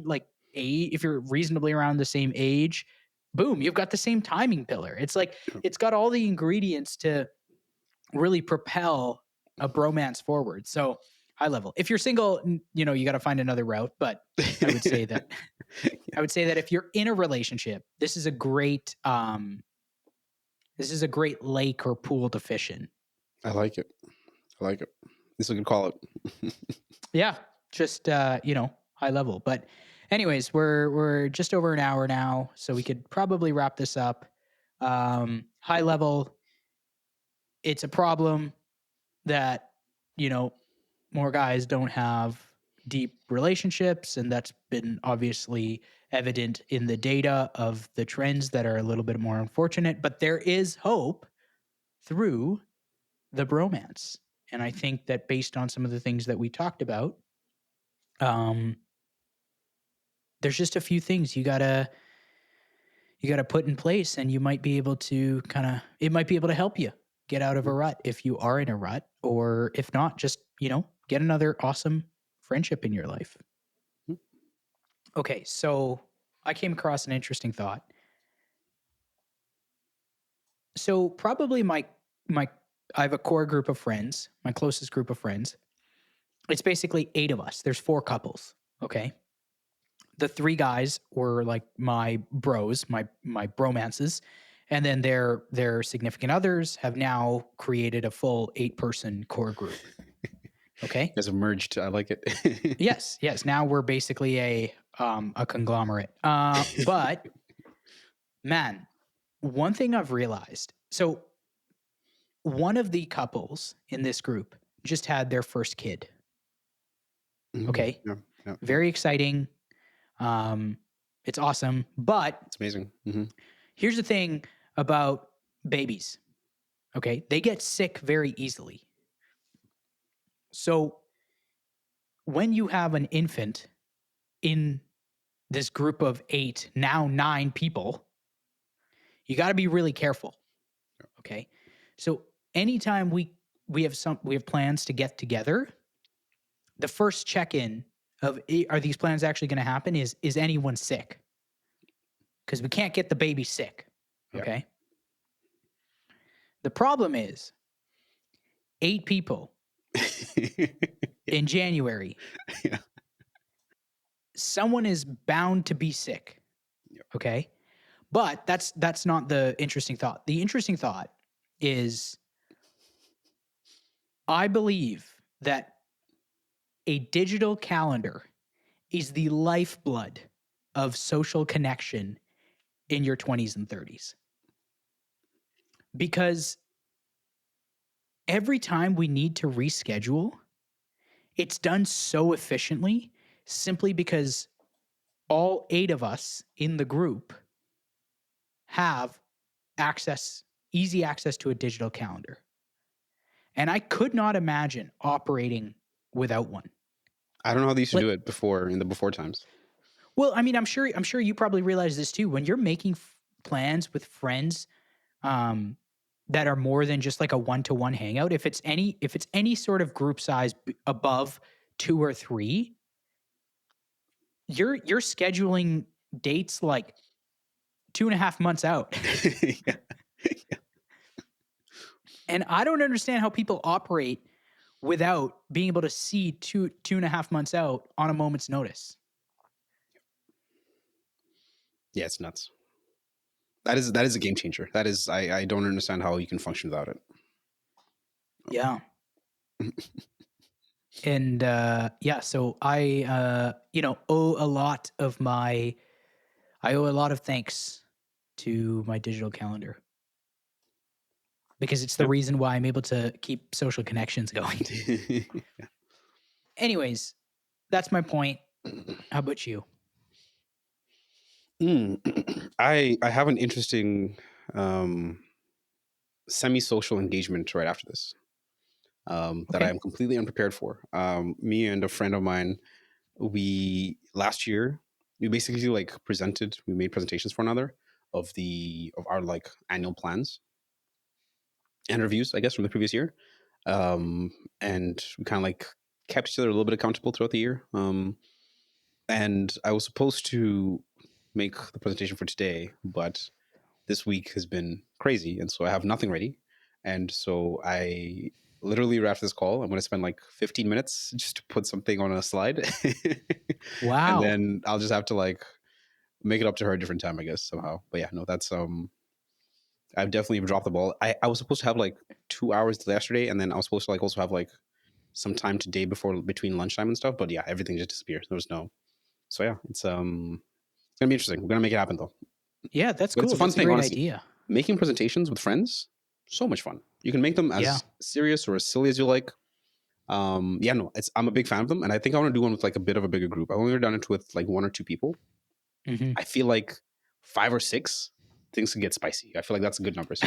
like age, if you're reasonably around the same age, boom, you've got the same timing pillar. It's like it's got all the ingredients to really propel a bromance forward. So high level. If you're single, you got to find another route. But I would say that I would say that if you're in a relationship, this is a great lake or pool to fish in. I like it. I like it. This is what we call it. Yeah, just high level. But anyways, we're just over an hour now, so we could probably wrap this up. High level, it's a problem that you know more guys don't have deep relationships, and that's been obviously evident in the data of the trends that are a little bit more unfortunate. But there is hope through the bromance, and I think that based on some of the things that we talked about, um, there's just a few things you gotta put in place, and you might be able to it might be able to help you get out of a rut if you are in a rut, or if not, just get another awesome friendship in your life. Okay, so I came across an interesting thought. So probably my I have a core group of friends, my closest group of friends. It's basically 8 of us. There's 4 couples. Okay. The 3 guys were like my bros, my bromances, and then their significant others have now created a full 8-person core group. You Okay? guys have merged. I like it. Yes, yes. Now we're basically a conglomerate. But man, one thing I've realized, so one of the couples in this group just had their first kid. Mm, Okay. yeah, yeah, yeah. Very exciting. Um, it's awesome. But It's amazing. Hmm. here's the thing about babies. Okay. They get sick very easily. So when you have an infant in this group of 8, now 9 people, you got to be really careful. Okay. So anytime we have plans to get together, the first check-in of are these plans actually going to happen is anyone sick? Because we can't get the baby sick. Yeah. Okay. The problem is 8 people Yeah. in January, Yeah. someone is bound to be sick. Yeah. Okay. But that's not the interesting thought. The interesting thought is I believe that a digital calendar is the lifeblood of social connection in your 20s and 30s. Because every time we need to reschedule, it's done so efficiently simply because all 8 of us in the group have easy access to a digital calendar. And I could not imagine operating without one. I don't know how they used to Like, do it before in the before times. well, I mean, I'm sure you probably realize this too. When you're making plans with friends, um, that are more than just like a one-to-one hangout, if it's any sort of group size above 2 or 3, you're scheduling dates like 2.5 months out. Yeah. And I don't understand how people operate without being able to see 2.5 months out on a moment's notice. Yeah, it's nuts. That is a game changer. That is I don't understand how you can function without it. Yeah. And yeah, so I owe a lot of thanks to my digital calendar because it's the Yeah. reason why I'm able to keep social connections going. Anyways, that's my point. How about you? Mm. I have an interesting um, semi-social engagement right after this that I Okay. am completely unprepared for. Me and a friend of mine, we last year we basically like we made presentations for another of our like annual plans and reviews, I guess, from the previous year. Um, and we kind of like kept each other a little bit accountable throughout the year. And I was supposed to make the presentation for today, but this week has been crazy, and so I have nothing ready. And so I literally right after this call, I'm going to spend like 15 minutes just to put something on a slide, and Wow. then I'll just have to like make it up to her a different time, I guess somehow. But yeah, no, that's I've definitely dropped the ball. I was supposed to have like 2 hours yesterday, and then I was supposed to like also have like some time today before between lunchtime and stuff. But yeah, everything just disappeared. There was no. So yeah, it's gonna be interesting. We're gonna make it happen though. Yeah, that's But it's cool. a fun That's a thing, great honestly. idea. Making presentations with friends, so much fun. You can make them Yeah. as serious or as silly as you like. Yeah, no, I'm a big fan of them, and I think I want to do one with like a bit of a bigger group. I've only done it with like 1 or 2 people. Hmm. I feel like 5 or 6 things can get spicy. I feel like that's a good number. So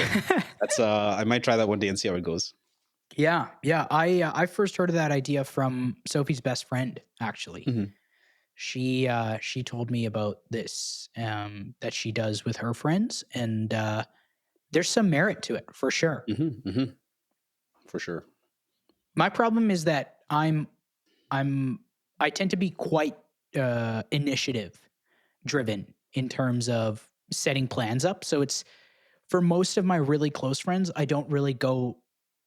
that's I might try that one day and see how it goes. Yeah, yeah. I first heard of that idea from Sophie's best friend. Actually, Hmm. she told me about this that she does with her friends, and there's some merit to it for sure. Hmm. Hmm. For sure. My problem is that I'm I tend to be quite initiative driven in terms of setting plans up. So it's for most of my really close friends, I don't really go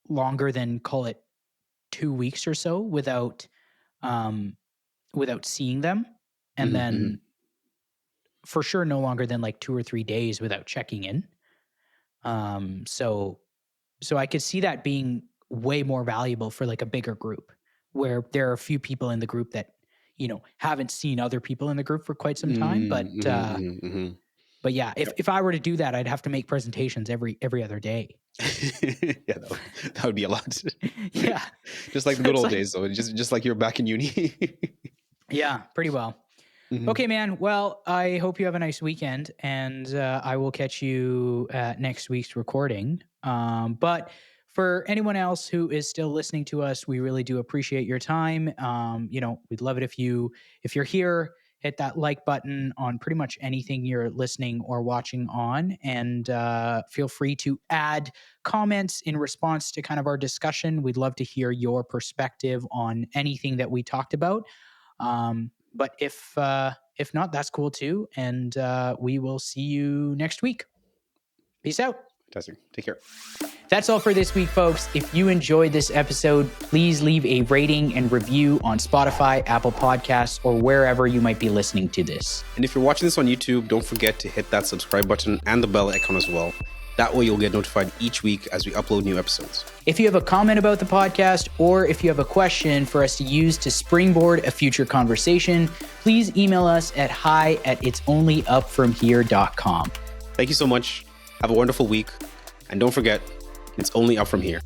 longer than call it 2 weeks or so um without seeing them. And Hmm. Hmm. then for sure no longer than like 2 or 3 days without checking in. So I could see that being way more valuable for like a bigger group where there are a few people in the group that, haven't seen other people in the group for quite some time, but Hmm. Hmm. Hmm. But yeah, if I were to do that, I'd have to make presentations every other day. Yeah, that would be a lot. Yeah. Just like the So good it's old like, days, though. Just like you're back in uni. yeah, pretty well. Mhm. Okay, man. Well, I hope you have a nice weekend, and I will catch you at next week's recording. But for anyone else who is still listening to us, we really do appreciate your time. We'd love it if you're here, hit that like button on pretty much anything you're listening or watching on, and feel free to add comments in response to kind of our discussion. We'd love to hear your perspective on anything that we talked about. But if not, that's cool too. And we will see you next week. Peace out. Fantastic. Take care. That's all for this week, folks. If you enjoyed this episode, please leave a rating and review on Spotify, Apple Podcasts, or wherever you might be listening to this. And if you're watching this on YouTube, don't forget to hit that subscribe button and the bell icon as well. That way you'll get notified each week as we upload new episodes. If you have a comment about the podcast, or if you have a question for us to use to springboard a future conversation, please email us at hi@itsonlyupfromhere.com. Thank you so much. Have a wonderful week. And don't forget, it's only up from here.